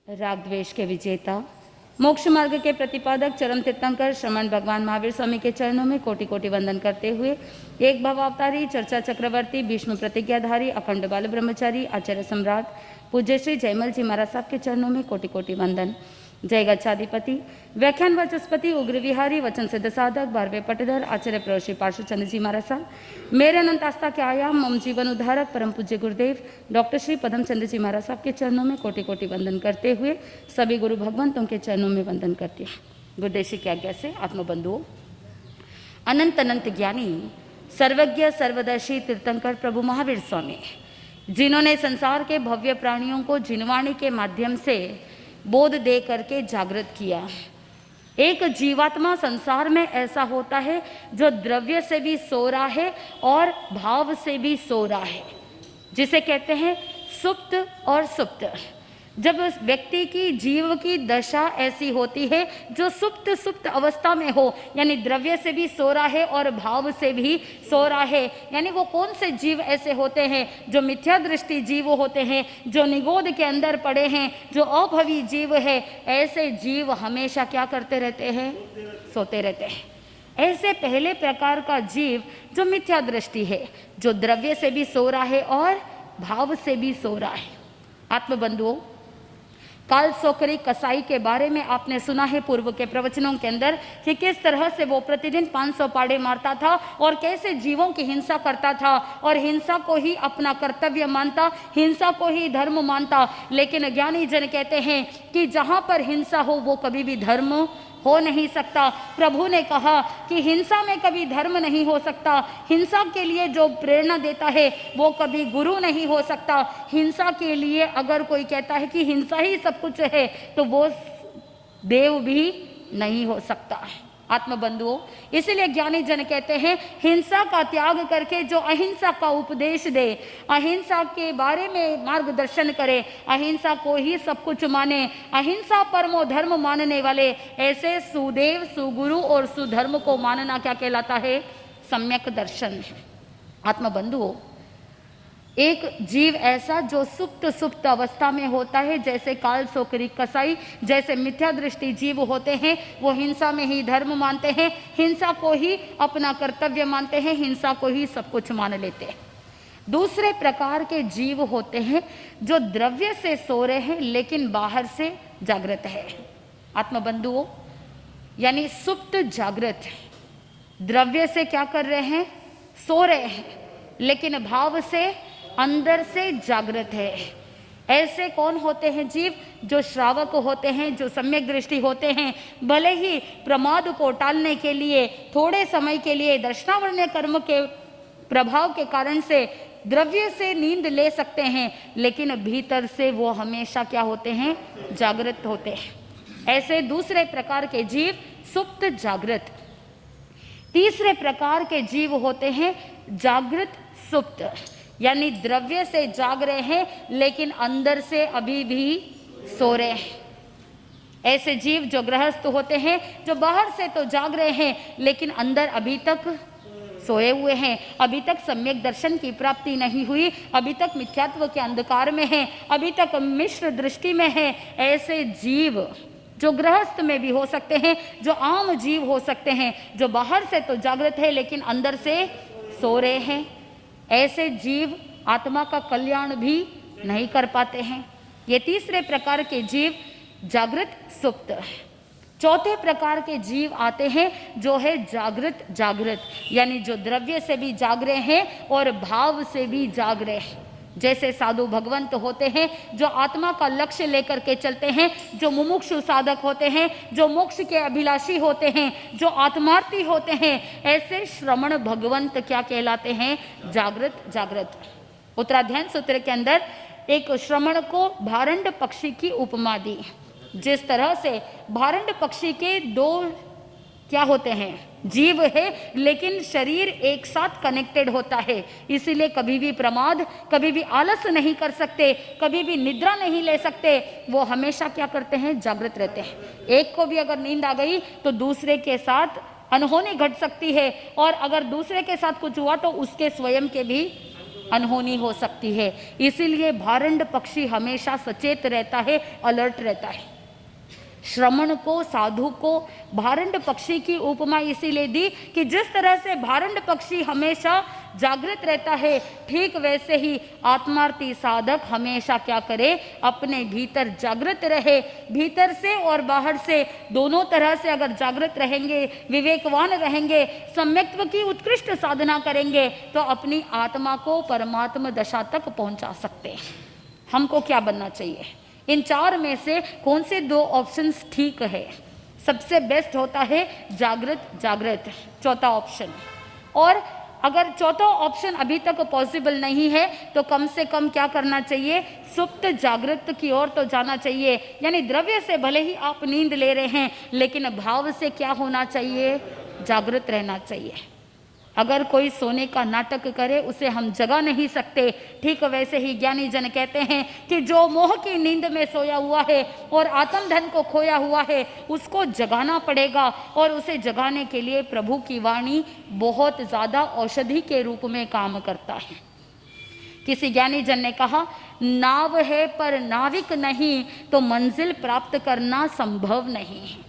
राग द्वेष के विजेता, मोक्ष मार्ग के प्रतिपादक चरम तीर्थंकर श्रमण भगवान महावीर स्वामी के चरणों में कोटि कोटि वंदन करते हुए एक भवावतारी, चर्चा चक्रवर्ती, भीष्म प्रतिज्ञाधारी, अखंड बाल ब्रह्मचारी, आचार्य सम्राट पूज्य श्री जयमल जी महाराज साहब के चरणों में कोटि कोटि वंदन। जय गच्छाधिपति, व्याख्यान वाचस्पति, उग्र विहारी, वचन सिद्ध साधक, 12वें पटधर, आचार्य प्रभु श्री पार्श्वचंद्र जी महाराज साहब, मेरे अनंत आस्था के आयाम, मम जीवन उद्धारक, परम पूज्य गुरुदेव डॉक्टर श्री पदम चंद्र जी महाराज साहब के चरणों में कोटि कोटि वंदन करते हुए सभी गुरु भगवंतों के चरणों में वंदन करते हैं। गुरुदेव श्री की आज्ञा से आत्मबंधुओं, अनंत अनंत ज्ञानी, सर्वज्ञ, सर्वदर्शी तीर्थंकर प्रभु महावीर स्वामी, जिन्होंने संसार के भव्य प्राणियों को जिनवाणी के माध्यम से बोध दे करके जागृत किया। एक जीवात्मा संसार में ऐसा होता है जो द्रव्य से भी सो रहा है और भाव से भी सो रहा है, जिसे कहते हैं सुप्त और सुप्त। जब व्यक्ति की, जीव की दशा ऐसी होती है जो सुप्त अवस्था में हो, यानी द्रव्य से भी सो रहा है और भाव से भी सो रहा है, यानी वो कौन से जीव ऐसे होते हैं जो मिथ्या दृष्टि जीव होते हैं, जो निगोद के अंदर पड़े हैं, जो अभवी जीव है, ऐसे जीव हमेशा क्या करते रहते हैं? सोते रहते हैं। ऐसे पहले प्रकार का जीव जो मिथ्या दृष्टि है, जो द्रव्य से भी सो रहा है और भाव से भी सो रहा है। आत्मबंधुओं, काल सोकरी कसाई के बारे में आपने सुना है पूर्व के प्रवचनों के अंदर कि किस तरह से वो प्रतिदिन 500 पाड़े मारता था और कैसे जीवों की हिंसा करता था और हिंसा को ही अपना कर्तव्य मानता, हिंसा को ही धर्म मानता। लेकिन ज्ञानी जन कहते हैं कि जहाँ पर हिंसा हो वो कभी भी धर्म हो नहीं सकता। प्रभु ने कहा कि हिंसा में कभी धर्म नहीं हो सकता। हिंसा के लिए जो प्रेरणा देता है वो कभी गुरु नहीं हो सकता। हिंसा के लिए अगर कोई कहता है कि हिंसा ही सब कुछ है तो वो देव भी नहीं हो सकता। आत्मबंधुओं, इसलिए ज्ञानी जन कहते हैं हिंसा का त्याग करके जो अहिंसा का उपदेश दे, अहिंसा के बारे में मार्गदर्शन करे, अहिंसा को ही सब कुछ माने, अहिंसा परमो धर्म मानने वाले ऐसे सुदेव, सुगुरु और सुधर्म को मानना क्या कहलाता है? सम्यक दर्शन। आत्मबंधुओं, एक जीव ऐसा जो सुप्त अवस्था में होता है, जैसे काल सोकरी कसाई, जैसे मिथ्या दृष्टि जीव होते हैं, वो हिंसा में ही धर्म मानते हैं, हिंसा को ही अपना कर्तव्य मानते हैं, हिंसा को ही सब कुछ मान लेते हैं। दूसरे प्रकार के जीव होते हैं जो द्रव्य से सो रहे हैं लेकिन बाहर से जागृत है। आत्मबंधुओं, यानी सुप्त जागृत, द्रव्य से क्या कर रहे हैं? सो रहे हैं, लेकिन भाव से, अंदर से जागृत है। ऐसे कौन होते हैं जीव? जो श्रावक होते हैं, जो सम्यक दृष्टि होते हैं। भले ही प्रमाद को टालने के लिए थोड़े समय के लिए दर्शनावर्ण कर्म के प्रभाव के कारण से द्रव्य से नींद ले सकते हैं, लेकिन भीतर से वो हमेशा क्या होते हैं? जागृत होते हैं। ऐसे दूसरे प्रकार के जीव सुप्त जागृत। तीसरे प्रकार के जीव होते हैं जागृत सुप्त, यानी द्रव्य से जाग रहे हैं लेकिन अंदर से अभी भी सो रहे हैं। ऐसे जीव जो गृहस्थ होते हैं, जो बाहर से तो जाग रहे हैं लेकिन अंदर अभी तक सोए हुए हैं, अभी तक सम्यक दर्शन की प्राप्ति नहीं हुई, अभी तक मिथ्यात्व के अंधकार में हैं, अभी तक मिश्र दृष्टि में हैं। ऐसे जीव जो गृहस्थ में भी हो सकते हैं, जो आम जीव हो सकते हैं, जो बाहर से तो जागृत है लेकिन अंदर से सो रहे हैं। ऐसे जीव आत्मा का कल्याण भी नहीं कर पाते हैं। ये तीसरे प्रकार के जीव जागृत सुप्त। चौथे प्रकार के जीव आते हैं जो है जागृत, यानी जो द्रव्य से भी जाग रहे हैं और भाव से भी जाग रहे हैं। जैसे साधु भगवंत होते हैं जो आत्मा का लक्ष्य लेकर के चलते हैं, जो मुमुक्षु साधक होते हैं, जो मोक्ष के अभिलाषी होते हैं, जो आत्मार्थी होते हैं, ऐसे श्रमण भगवंत क्या कहलाते हैं? जागृत। उत्तराध्यान सूत्र के अंदर एक श्रमण को भारंड पक्षी की उपमा दी। जिस तरह से भारंड पक्षी के दो क्या होते हैं? जीव है, लेकिन शरीर एक साथ कनेक्टेड होता है, इसीलिए कभी भी प्रमाद, कभी भी आलस नहीं कर सकते, कभी भी निद्रा नहीं ले सकते। वो हमेशा क्या करते हैं? जागृत रहते हैं। एक को भी अगर नींद आ गई तो दूसरे के साथ अनहोनी घट सकती है, और अगर दूसरे के साथ कुछ हुआ तो उसके स्वयं के भी अनहोनी हो सकती है। इसीलिए भारंड पक्षी हमेशा सचेत रहता है, अलर्ट रहता है। श्रमण को, साधु को भारंड पक्षी की उपमा इसीलिए दी कि जिस तरह से भारंड पक्षी हमेशा जागृत रहता है, ठीक वैसे ही आत्मार्थी साधक हमेशा क्या करे, अपने भीतर जागृत रहे। भीतर से और बाहर से दोनों तरह से अगर जागृत रहेंगे, विवेकवान रहेंगे, सम्यक्त्व की उत्कृष्ट साधना करेंगे तो अपनी आत्मा को परमात्मा दशा तक पहुंचा सकते हैं। हमको क्या बनना चाहिए? इन चार में से कौन से दो ऑप्शंस ठीक है? सबसे बेस्ट होता है जागृत जागृत, चौथा ऑप्शन। और अगर चौथा ऑप्शन अभी तक पॉसिबल नहीं है तो कम से कम क्या करना चाहिए, सुप्त जागृत की ओर तो जाना चाहिए। यानी द्रव्य से भले ही आप नींद ले रहे हैं लेकिन भाव से क्या होना चाहिए, जागृत रहना चाहिए। अगर कोई सोने का नाटक करे उसे हम जगा नहीं सकते, ठीक वैसे ही ज्ञानी जन कहते हैं कि जो मोह की नींद में सोया हुआ है और आत्म धन को खोया हुआ है उसको जगाना पड़ेगा। और उसे जगाने के लिए प्रभु की वाणी बहुत ज़्यादा औषधि के रूप में काम करता है। किसी ज्ञानी जन ने कहा, नाव है पर नाविक नहीं तो मंजिल प्राप्त करना संभव नहीं है।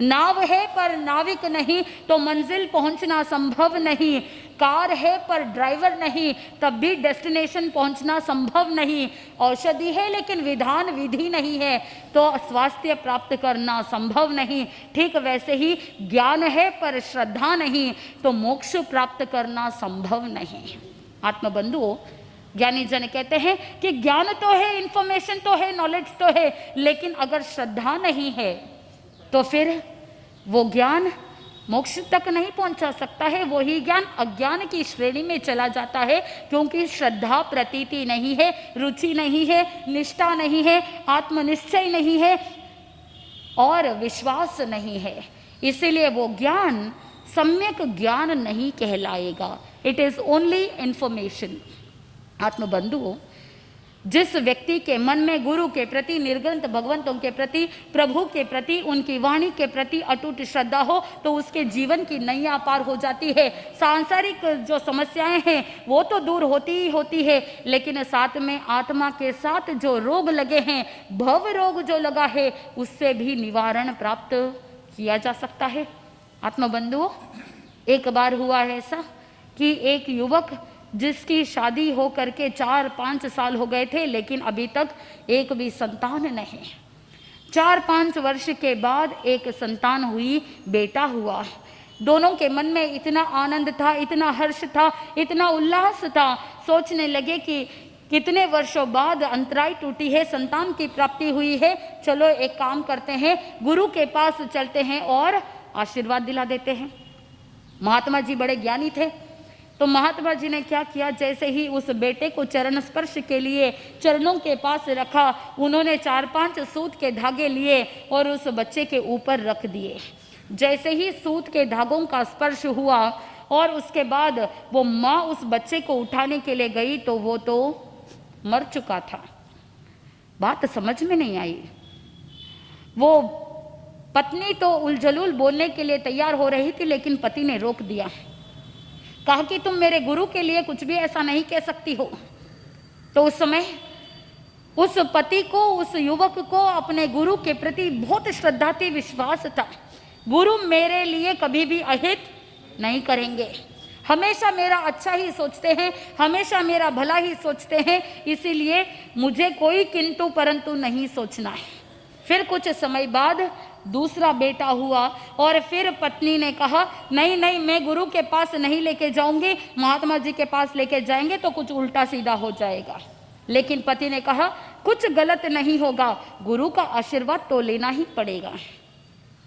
नाव है पर नाविक नहीं तो मंजिल पहुंचना संभव नहीं। कार है पर ड्राइवर नहीं तब भी डेस्टिनेशन पहुंचना संभव नहीं। औषधि है लेकिन विधान विधि नहीं है तो स्वास्थ्य प्राप्त करना संभव नहीं। ठीक वैसे ही ज्ञान है पर श्रद्धा नहीं तो मोक्ष प्राप्त करना संभव नहीं। आत्मबंधुओं, ज्ञानी जन कहते हैं कि ज्ञान तो है, इंफॉर्मेशन तो है, नॉलेज तो है, लेकिन अगर श्रद्धा नहीं है तो फिर वो ज्ञान मोक्ष तक नहीं पहुंचा सकता है। वही ज्ञान अज्ञान की श्रेणी में चला जाता है, क्योंकि श्रद्धा प्रतीति नहीं है, रुचि नहीं है, निष्ठा नहीं है, आत्मनिश्चय नहीं है और विश्वास नहीं है। इसीलिए वो ज्ञान सम्यक ज्ञान नहीं कहलाएगा। It is only information. आत्मबंधुओं, जिस व्यक्ति के मन में गुरु के प्रति, निर्ग्रंथ भगवंतों के प्रति, प्रभु के प्रति, उनकी वाणी के प्रति अटूट श्रद्धा हो तो उसके जीवन की नैया पार हो जाती है। सांसारिक जो समस्याएं हैं वो तो दूर होती ही होती है, लेकिन साथ में आत्मा के साथ जो रोग लगे हैं, भव रोग जो लगा है, उससे भी निवारण प्राप्त किया जा सकता है। आत्मबंधुओं, एक बार हुआ है ऐसा कि एक युवक जिसकी शादी हो करके 4-5 साल हो गए थे लेकिन अभी तक एक भी संतान नहीं। 4-5 वर्ष के बाद एक संतान हुई, बेटा हुआ। दोनों के मन में इतना आनंद था, इतना हर्ष था, इतना उल्लास था। सोचने लगे कि कितने वर्षों बाद अंतराय टूटी है, संतान की प्राप्ति हुई है, चलो एक काम करते हैं, गुरु के पास चलते हैं और आशीर्वाद दिला देते हैं। महात्मा जी बड़े ज्ञानी थे, तो महात्मा जी ने क्या किया, जैसे ही उस बेटे को चरण स्पर्श के लिए चरणों के पास रखा, उन्होंने 4-5 सूत के धागे लिए और उस बच्चे के ऊपर रख दिए। जैसे ही सूत के धागों का स्पर्श हुआ और उसके बाद वो माँ उस बच्चे को उठाने के लिए गई तो वो तो मर चुका था। बात समझ में नहीं आई। वो पत्नी तो उलझलूल बोलने के लिए तैयार हो रही थी, लेकिन पति ने रोक दिया, कहा कि तुम मेरे गुरु के लिए कुछ भी ऐसा नहीं कह सकती हो। तो उस समय उस पति को, उस युवक को अपने गुरु के प्रति बहुत श्रद्धा थी, विश्वास था। गुरु मेरे लिए कभी भी अहित नहीं करेंगे, हमेशा मेरा अच्छा ही सोचते हैं, हमेशा मेरा भला ही सोचते हैं, इसीलिए मुझे कोई किंतु परंतु नहीं सोचना है। फिर कुछ समय बाद दूसरा बेटा हुआ और फिर पत्नी ने कहा, नहीं नहीं, मैं गुरु के पास नहीं लेके जाऊंगी, महात्मा जी के पास लेके जाएंगे तो कुछ उल्टा सीधा हो जाएगा। लेकिन पति ने कहा, कुछ गलत नहीं होगा, गुरु का आशीर्वाद तो लेना ही पड़ेगा।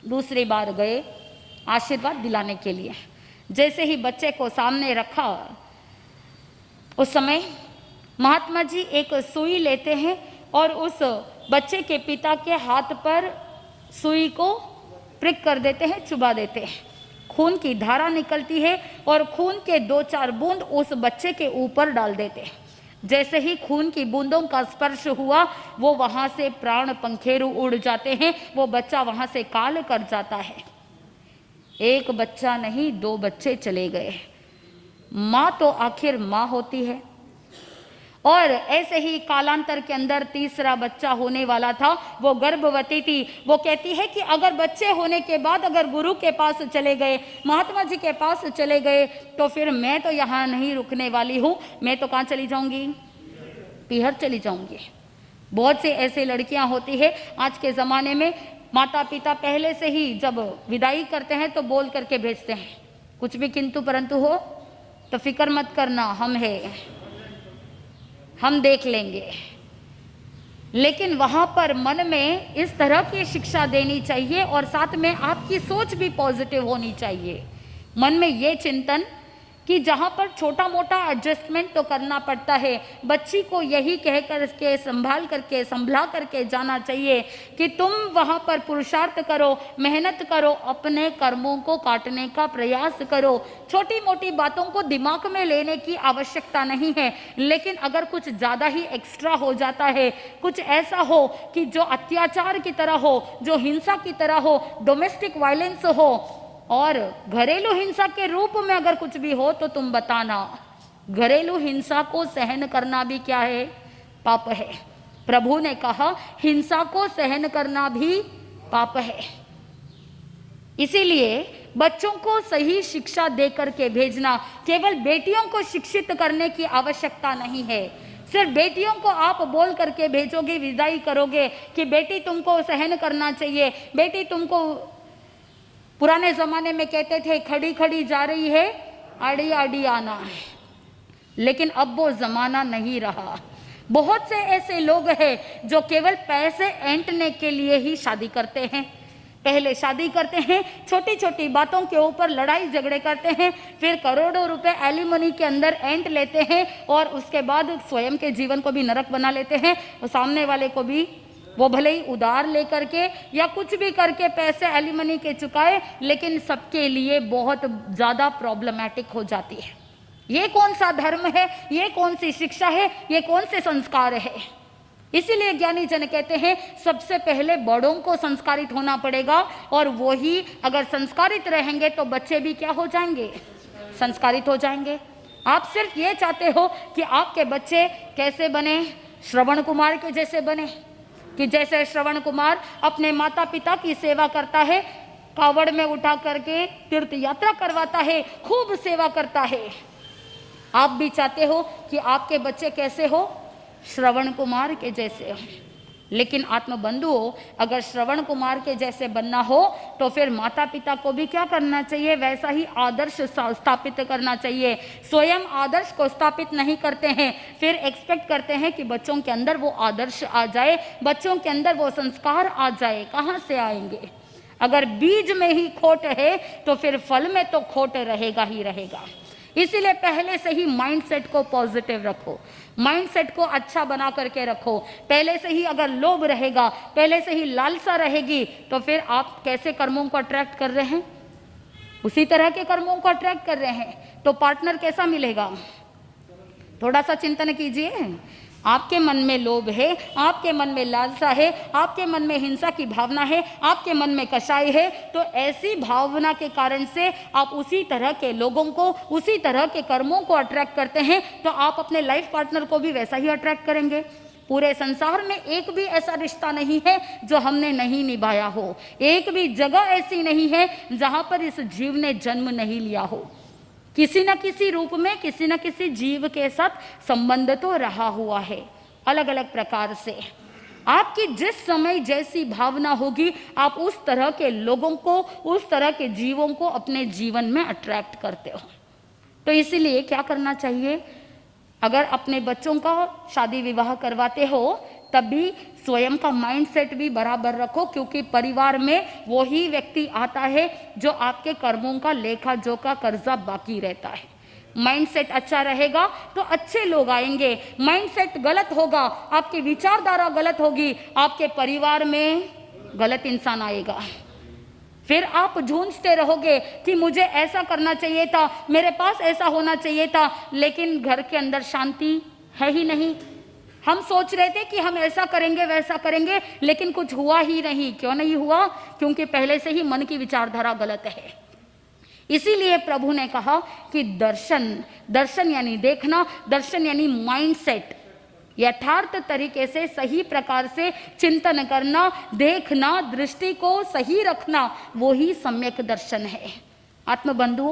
दूसरी बार गए आशीर्वाद दिलाने के लिए। जैसे ही बच्चे को सामने रखा, उस समय महात्मा जी एक सुई लेते हैं और उस बच्चे के पिता के हाथ पर सुई को प्रिक कर देते हैं, चुबा देते हैं। खून की धारा निकलती है और खून के 2-4 बूंद उस बच्चे के ऊपर डाल देते हैं। जैसे ही खून की बूंदों का स्पर्श हुआ, वो वहां से प्राण पंखेरु उड़ जाते हैं, वो बच्चा वहां से काल कर जाता है। एक बच्चा नहीं, 2 बच्चे चले गए। माँ तो आखिर माँ होती है, और ऐसे ही कालांतर के अंदर तीसरा बच्चा होने वाला था, वो गर्भवती थी। वो कहती है कि अगर बच्चे होने के बाद अगर गुरु के पास चले गए, महात्मा जी के पास चले गए, तो फिर मैं तो यहाँ नहीं रुकने वाली हूँ, मैं तो कहाँ चली जाऊँगी, पीहर चली जाऊँगी। बहुत से ऐसे लड़कियाँ होती है आज के ज़माने में, माता पिता पहले से ही जब विदाई करते हैं तो बोल करके भेजते हैं, कुछ भी किंतु परंतु हो तो फिक्र मत करना, हम है, हम देख लेंगे। लेकिन वहां पर मन में इस तरह की शिक्षा देनी चाहिए और साथ में आपकी सोच भी पॉजिटिव होनी चाहिए। मन में ये चिंतन कि जहाँ पर छोटा मोटा एडजस्टमेंट तो करना पड़ता है, बच्ची को यही कह करके संभला करके जाना चाहिए कि तुम वहाँ पर पुरुषार्थ करो, मेहनत करो, अपने कर्मों को काटने का प्रयास करो। छोटी मोटी बातों को दिमाग में लेने की आवश्यकता नहीं है, लेकिन अगर कुछ ज़्यादा ही एक्स्ट्रा हो जाता है, कुछ ऐसा हो कि जो अत्याचार की तरह हो, जो हिंसा की तरह हो, डोमेस्टिक वायलेंस हो और घरेलू हिंसा के रूप में अगर कुछ भी हो तो तुम बताना। घरेलू हिंसा को सहन करना भी क्या है, पाप है। प्रभु ने कहा हिंसा को सहन करना भी पाप है। इसीलिए बच्चों को सही शिक्षा दे करके भेजना, केवल बेटियों को शिक्षित करने की आवश्यकता नहीं है। सिर्फ बेटियों को आप बोल करके भेजोगे, विदाई करोगे कि बेटी तुमको सहन करना चाहिए, बेटी तुमको, पुराने जमाने में कहते थे खड़ी खड़ी जा रही है, आड़ी आड़ी आना है, लेकिन अब वो जमाना नहीं रहा। बहुत से ऐसे लोग हैं जो केवल पैसे ऐंठने के लिए ही शादी करते हैं। पहले शादी करते हैं, छोटी छोटी बातों के ऊपर लड़ाई झगड़े करते हैं, फिर करोड़ों रुपए एलिमनी के अंदर ऐंठ लेते हैं और उसके बाद स्वयं के जीवन को भी नरक बना लेते हैं और सामने वाले को भी, वो भले ही उधार लेकर के या कुछ भी करके पैसे एलिमनी के चुकाए, लेकिन सबके लिए बहुत ज़्यादा प्रॉब्लमैटिक हो जाती है। ये कौन सा धर्म है, ये कौन सी शिक्षा है, ये कौन से संस्कार है। इसीलिए ज्ञानी जन कहते हैं सबसे पहले बड़ों को संस्कारित होना पड़ेगा, और वो ही अगर संस्कारित रहेंगे तो बच्चे भी क्या हो जाएंगे, संस्कारित हो जाएंगे। आप सिर्फ ये चाहते हो कि आपके बच्चे कैसे बने, श्रवण कुमार के जैसे बने, कि जैसे श्रवण कुमार अपने माता पिता की सेवा करता है, कावड़ में उठा करके तीर्थ यात्रा करवाता है, खूब सेवा करता है। आप भी चाहते हो कि आपके बच्चे कैसे हो, श्रवण कुमार के जैसे हो। लेकिन आत्मबंधुओं, अगर श्रवण कुमार के जैसे बनना हो तो फिर माता पिता को भी क्या करना चाहिए, वैसा ही आदर्श स्थापित करना चाहिए। स्वयं आदर्श को स्थापित नहीं करते हैं, फिर एक्सपेक्ट करते हैं कि बच्चों के अंदर वो आदर्श आ जाए, बच्चों के अंदर वो संस्कार आ जाए। कहाँ से आएंगे? अगर बीज में ही खोट है तो फिर फल में तो खोट रहेगा ही रहेगा। इसीलिए पहले से ही माइंडसेट को पॉजिटिव रखो, माइंडसेट को अच्छा बना करके रखो। पहले से ही अगर लोभ रहेगा, पहले से ही लालसा रहेगी, तो फिर आप कैसे कर्मों को अट्रैक्ट कर रहे हैं, उसी तरह के कर्मों को अट्रैक्ट कर रहे हैं। तो पार्टनर कैसा मिलेगा, थोड़ा सा चिंतन कीजिए। आपके मन में लोभ है, आपके मन में लालसा है, आपके मन में हिंसा की भावना है, आपके मन में कषाय है, तो ऐसी भावना के कारण से आप उसी तरह के लोगों को, उसी तरह के कर्मों को अट्रैक्ट करते हैं, तो आप अपने लाइफ पार्टनर को भी वैसा ही अट्रैक्ट करेंगे। पूरे संसार में एक भी ऐसा रिश्ता नहीं है जो हमने नहीं निभाया हो, एक भी जगह ऐसी नहीं है जहां पर इस जीव ने जन्म नहीं लिया हो। किसी न किसी रूप में किसी न किसी जीव के साथ संबंध तो रहा हुआ है, अलग अलग प्रकार से। आपकी जिस समय जैसी भावना होगी, आप उस तरह के लोगों को, उस तरह के जीवों को अपने जीवन में अट्रैक्ट करते हो। तो इसीलिए क्या करना चाहिए, अगर अपने बच्चों का शादी विवाह करवाते हो तब भी स्वयं का माइंडसेट भी बराबर रखो, क्योंकि परिवार में वो ही व्यक्ति आता है जो आपके कर्मों का लेखा जोखा कर्जा बाकी रहता है। माइंडसेट अच्छा रहेगा तो अच्छे लोग आएंगे, माइंडसेट गलत होगा, आपकी विचारधारा गलत होगी, आपके परिवार में गलत इंसान आएगा। फिर आप झूंझते रहोगे कि मुझे ऐसा करना चाहिए था, मेरे पास ऐसा होना चाहिए था, लेकिन घर के अंदर शांति है ही नहीं। हम सोच रहे थे कि हम ऐसा करेंगे वैसा करेंगे, लेकिन कुछ हुआ ही नहीं। क्यों नहीं हुआ? क्योंकि पहले से ही मन की विचारधारा गलत है। इसीलिए प्रभु ने कहा कि दर्शन, दर्शन यानी देखना, दर्शन यानी माइंडसेट। यथार्थ तरीके से सही प्रकार से चिंतन करना, देखना, दृष्टि को सही रखना, वो ही सम्यक दर्शन है। आत्मबंधुओं,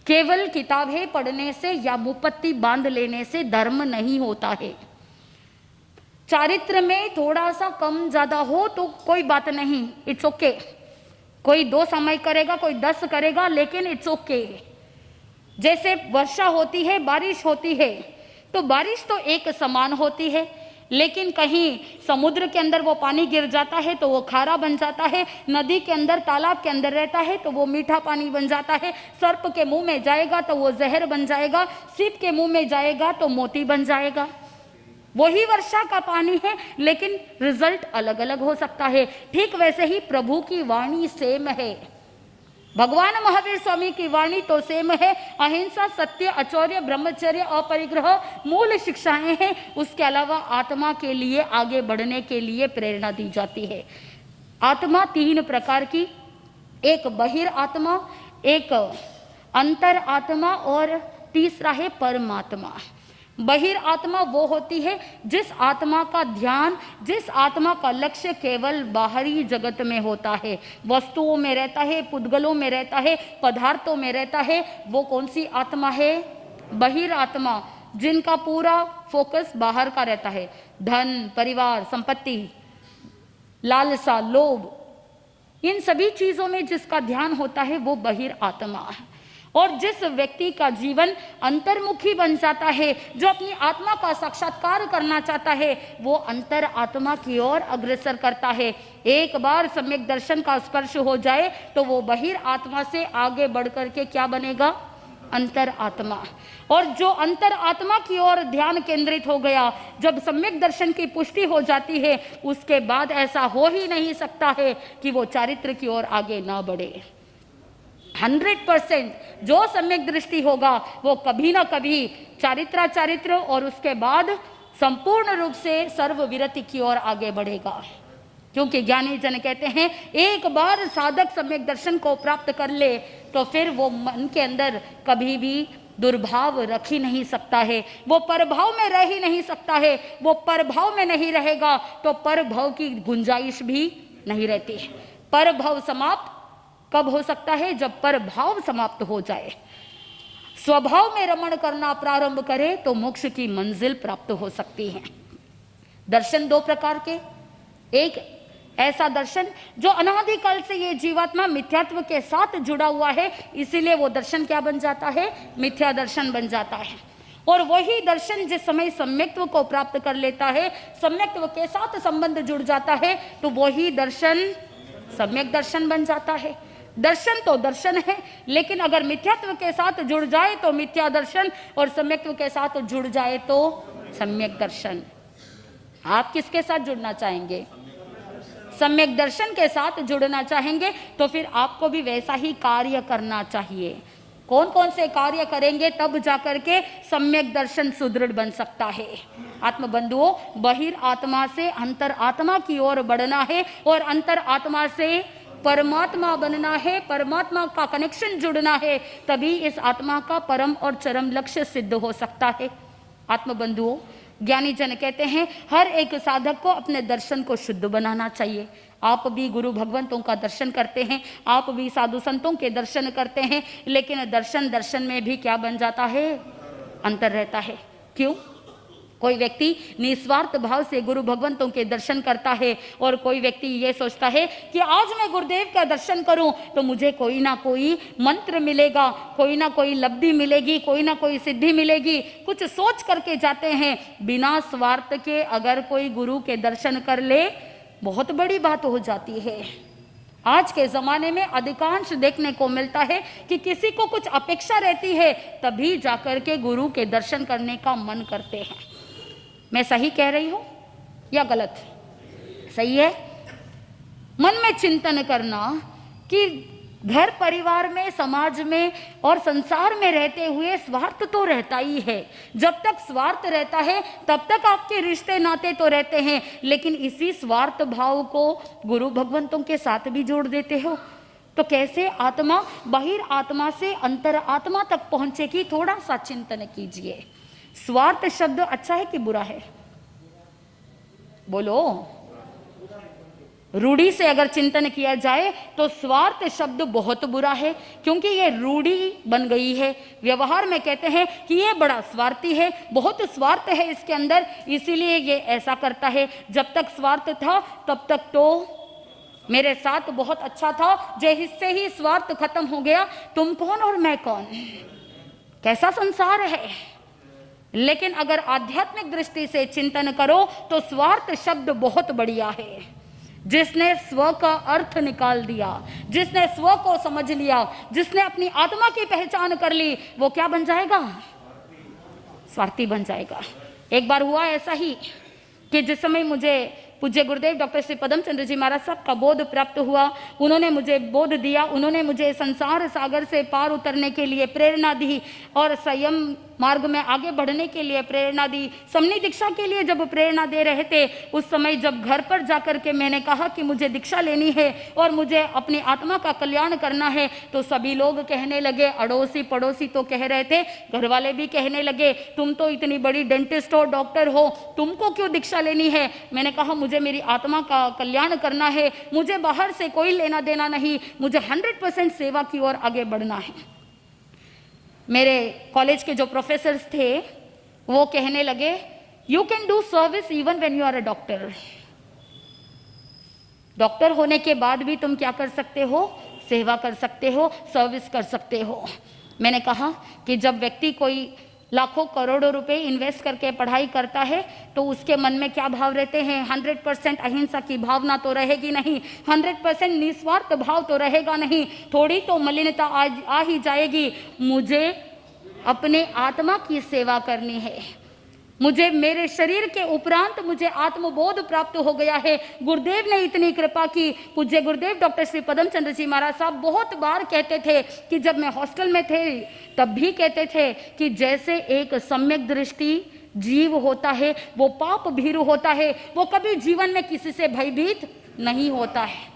केवल किताबें पढ़ने से या मुपत्ति बांध लेने से धर्म नहीं होता है। चारित्र में थोड़ा सा कम ज्यादा हो तो कोई बात नहीं, इट्स ओके। कोई 2 समय करेगा, कोई 10 करेगा, लेकिन इट्स ओके। जैसे वर्षा होती है, बारिश होती है, तो बारिश तो एक समान होती है, लेकिन कहीं समुद्र के अंदर वो पानी गिर जाता है तो वो खारा बन जाता है, नदी के अंदर, तालाब के अंदर रहता है तो वो मीठा पानी बन जाता है, सर्प के मुंह में जाएगा तो वो जहर बन जाएगा, सीप के मुंह में जाएगा तो मोती बन जाएगा। वही वर्षा का पानी है, लेकिन रिजल्ट अलग अलग हो सकता है। ठीक वैसे ही प्रभु की वाणी सेम है, भगवान महावीर स्वामी की वाणी तो सेम है। अहिंसा, सत्य, अचौर्य, ब्रह्मचर्य, अपरिग्रह मूल शिक्षाएं हैं। उसके अलावा आत्मा के लिए आगे बढ़ने के लिए प्रेरणा दी जाती है। आत्मा 3 प्रकार की, एक बहिर आत्मा, एक अंतर आत्मा और तीसरा है परमात्मा। बहिर आत्मा वो होती है जिस आत्मा का ध्यान, जिस आत्मा का लक्ष्य केवल बाहरी जगत में होता है, वस्तुओं में रहता है, पुद्गलों में रहता है, पदार्थों में रहता है। वो कौन सी आत्मा है? बहिर आत्मा, जिनका पूरा फोकस बाहर का रहता है। धन, परिवार, संपत्ति, लालसा, लोभ, इन सभी चीजों में जिसका ध्यान होता है वो बहिर आत्मा है। और जिस व्यक्ति का जीवन अंतर्मुखी बन जाता है, जो अपनी आत्मा का साक्षात्कार करना चाहता है, वो अंतर आत्मा की ओर अग्रसर करता है। एक बार सम्यक दर्शन का स्पर्श हो जाए तो वो बहिर आत्मा से आगे बढ़ करके क्या बनेगा? अंतर आत्मा। और जो अंतर आत्मा की ओर ध्यान केंद्रित हो गया, जब सम्यक दर्शन की पुष्टि हो जाती है, उसके बाद ऐसा हो ही नहीं सकता है कि वो चारित्र की ओर आगे ना बढ़े। 100% जो सम्यक दृष्टि होगा वो कभी ना कभी चारित्र और उसके बाद संपूर्ण रूप से सर्वविरति की ओर आगे बढ़ेगा। क्योंकि ज्ञानी जन कहते हैं एक बार साधक सम्यक दर्शन को प्राप्त कर ले तो फिर वो मन के अंदर कभी भी दुर्भाव रख ही नहीं सकता है, वो परभाव में रह ही नहीं सकता है। वो परभाव में नहीं रहेगा तो परभाव की गुंजाइश भी नहीं रहती है। परभाव समाप्त कब हो सकता है? जब परभाव समाप्त हो जाए, स्वभाव में रमण करना प्रारंभ करे तो मोक्ष की मंजिल प्राप्त हो सकती है। दर्शन 2 प्रकार के, एक ऐसा दर्शन जो अनादिकाल से ये जीवात्मा मिथ्यात्व के साथ जुड़ा हुआ है, इसीलिए वो दर्शन क्या बन जाता है? मिथ्या दर्शन बन जाता है। और वही दर्शन जिस समय सम्यक्त्व को प्राप्त कर लेता है, सम्यक्त्व के साथ संबंध जुड़ जाता है, तो वही दर्शन सम्यक दर्शन बन जाता है। दर्शन तो दर्शन है, लेकिन अगर मिथ्यात्व के साथ जुड़ जाए तो मिथ्या दर्शन, और सम्यक्त्व के साथ जुड़ जाए तो सम्यक दर्शन। आप किसके साथ जुड़ना चाहेंगे? सम्यक दर्शन के साथ जुड़ना चाहेंगे तो फिर आपको भी वैसा ही कार्य करना चाहिए। कौन कौन से कार्य करेंगे तब जाकर के सम्यक दर्शन सुदृढ़ बन सकता है? आत्मबंधुओं, बहिर आत्मा से अंतर आत्मा की ओर बढ़ना है और अंतर आत्मा से परमात्मा बनना है, परमात्मा का कनेक्शन जुड़ना है, तभी इस आत्मा का परम और चरम लक्ष्य सिद्ध हो सकता है। आत्मबंधुओं, ज्ञानी जन कहते हैं हर एक साधक को अपने दर्शन को शुद्ध बनाना चाहिए। आप भी गुरु भगवंतों का दर्शन करते हैं, आप भी साधु संतों के दर्शन करते हैं, लेकिन दर्शन में भी क्या बन जाता है? अंतर रहता है। क्यों? कोई व्यक्ति निस्वार्थ भाव से गुरु भगवंतों के दर्शन करता है और कोई व्यक्ति ये सोचता है कि आज मैं गुरुदेव का दर्शन करूं तो मुझे कोई ना कोई मंत्र मिलेगा, कोई ना कोई लब्धि मिलेगी, कोई ना कोई सिद्धि मिलेगी, कुछ सोच करके जाते हैं। बिना स्वार्थ के अगर कोई गुरु के दर्शन कर ले, बहुत बड़ी बात हो जाती है। आज के जमाने में अधिकांश देखने को मिलता है कि किसी को कुछ अपेक्षा रहती है तभी जाकर के गुरु के दर्शन करने का मन करते हैं। मैं सही कह रही हूं या गलत? सही है। मन में चिंतन करना कि घर परिवार में, समाज में और संसार में रहते हुए स्वार्थ तो रहता ही है। जब तक स्वार्थ रहता है तब तक आपके रिश्ते नाते तो रहते हैं, लेकिन इसी स्वार्थ भाव को गुरु भगवंतों के साथ भी जोड़ देते हो तो कैसे आत्मा बहिर आत्मा से अंतर आत्मा तक पहुंचेगी? थोड़ा सा चिंतन कीजिए। स्वार्थ शब्द अच्छा है कि बुरा है? बोलो, रूढ़ी से अगर चिंतन किया जाए तो स्वार्थ शब्द बहुत बुरा है, क्योंकि ये रूढ़ी बन गई है। व्यवहार में कहते हैं कि ये बड़ा स्वार्थी है, बहुत स्वार्थ है इसके अंदर, इसीलिए ये ऐसा करता है। जब तक स्वार्थ था तब तक तो मेरे साथ बहुत अच्छा था, जिससे ही स्वार्थ खत्म हो गया, तुम कौन और मैं कौन, कैसा संसार है। लेकिन अगर आध्यात्मिक दृष्टि से चिंतन करो तो स्वार्थ शब्द बहुत बढ़िया है। जिसने स्व का अर्थ निकाल दिया, जिसने स्व को समझ लिया, जिसने अपनी आत्मा की पहचान कर ली, वो क्या बन जाएगा? स्वार्थी बन जाएगा। एक बार हुआ ऐसा ही कि जिस समय मुझे पूज्य गुरुदेव डॉक्टर श्री पदम चंद्र जी महाराज साहब का बोध प्राप्त हुआ, उन्होंने मुझे बोध दिया, उन्होंने मुझे संसार सागर से पार उतरने के लिए प्रेरणा दी और संयम मार्ग में आगे बढ़ने के लिए प्रेरणा दी। समनी दीक्षा के लिए जब प्रेरणा दे रहे थे, उस समय जब घर पर जाकर के मैंने कहा कि मुझे दीक्षा लेनी है और मुझे अपनी आत्मा का कल्याण करना है, तो सभी लोग कहने लगे, अड़ोसी पड़ोसी तो कह रहे थे, घर वाले भी कहने लगे, तुम तो इतनी बड़ी डेंटिस्ट हो, डॉक्टर हो, तुमको क्यों दीक्षा लेनी है। मैंने कहा मुझे मेरी आत्मा का कल्याण करना है, मुझे बाहर से कोई लेना देना नहीं, मुझे 100% सेवा की ओर आगे बढ़ना है। मेरे कॉलेज के जो प्रोफेसर्स थे वो कहने लगे, you can do service even when you are a doctor. Doctor होने के बाद भी तुम क्या कर सकते हो? सेवा कर सकते हो, सर्विस कर सकते हो। मैंने कहा कि जब व्यक्ति कोई लाखों करोड़ों रुपए इन्वेस्ट करके पढ़ाई करता है तो उसके मन में क्या भाव रहते हैं? 100% अहिंसा की भावना तो रहेगी नहीं, 100% निस्वार्थ भाव तो रहेगा नहीं, थोड़ी तो मलिनता आ ही जाएगी। मुझे अपने आत्मा की सेवा करनी है, मुझे मेरे शरीर के उपरांत मुझे आत्मबोध प्राप्त हो गया है। गुरुदेव ने इतनी कृपा की। पूज्य गुरुदेव डॉक्टर श्री पदम चंद्र जी महाराज साहब बहुत बार कहते थे कि जब मैं हॉस्टल में थे तब भी कहते थे कि जैसे एक सम्यक दृष्टि जीव होता है, वो पाप भीरु होता है, वो कभी जीवन में किसी से भयभीत नहीं होता है।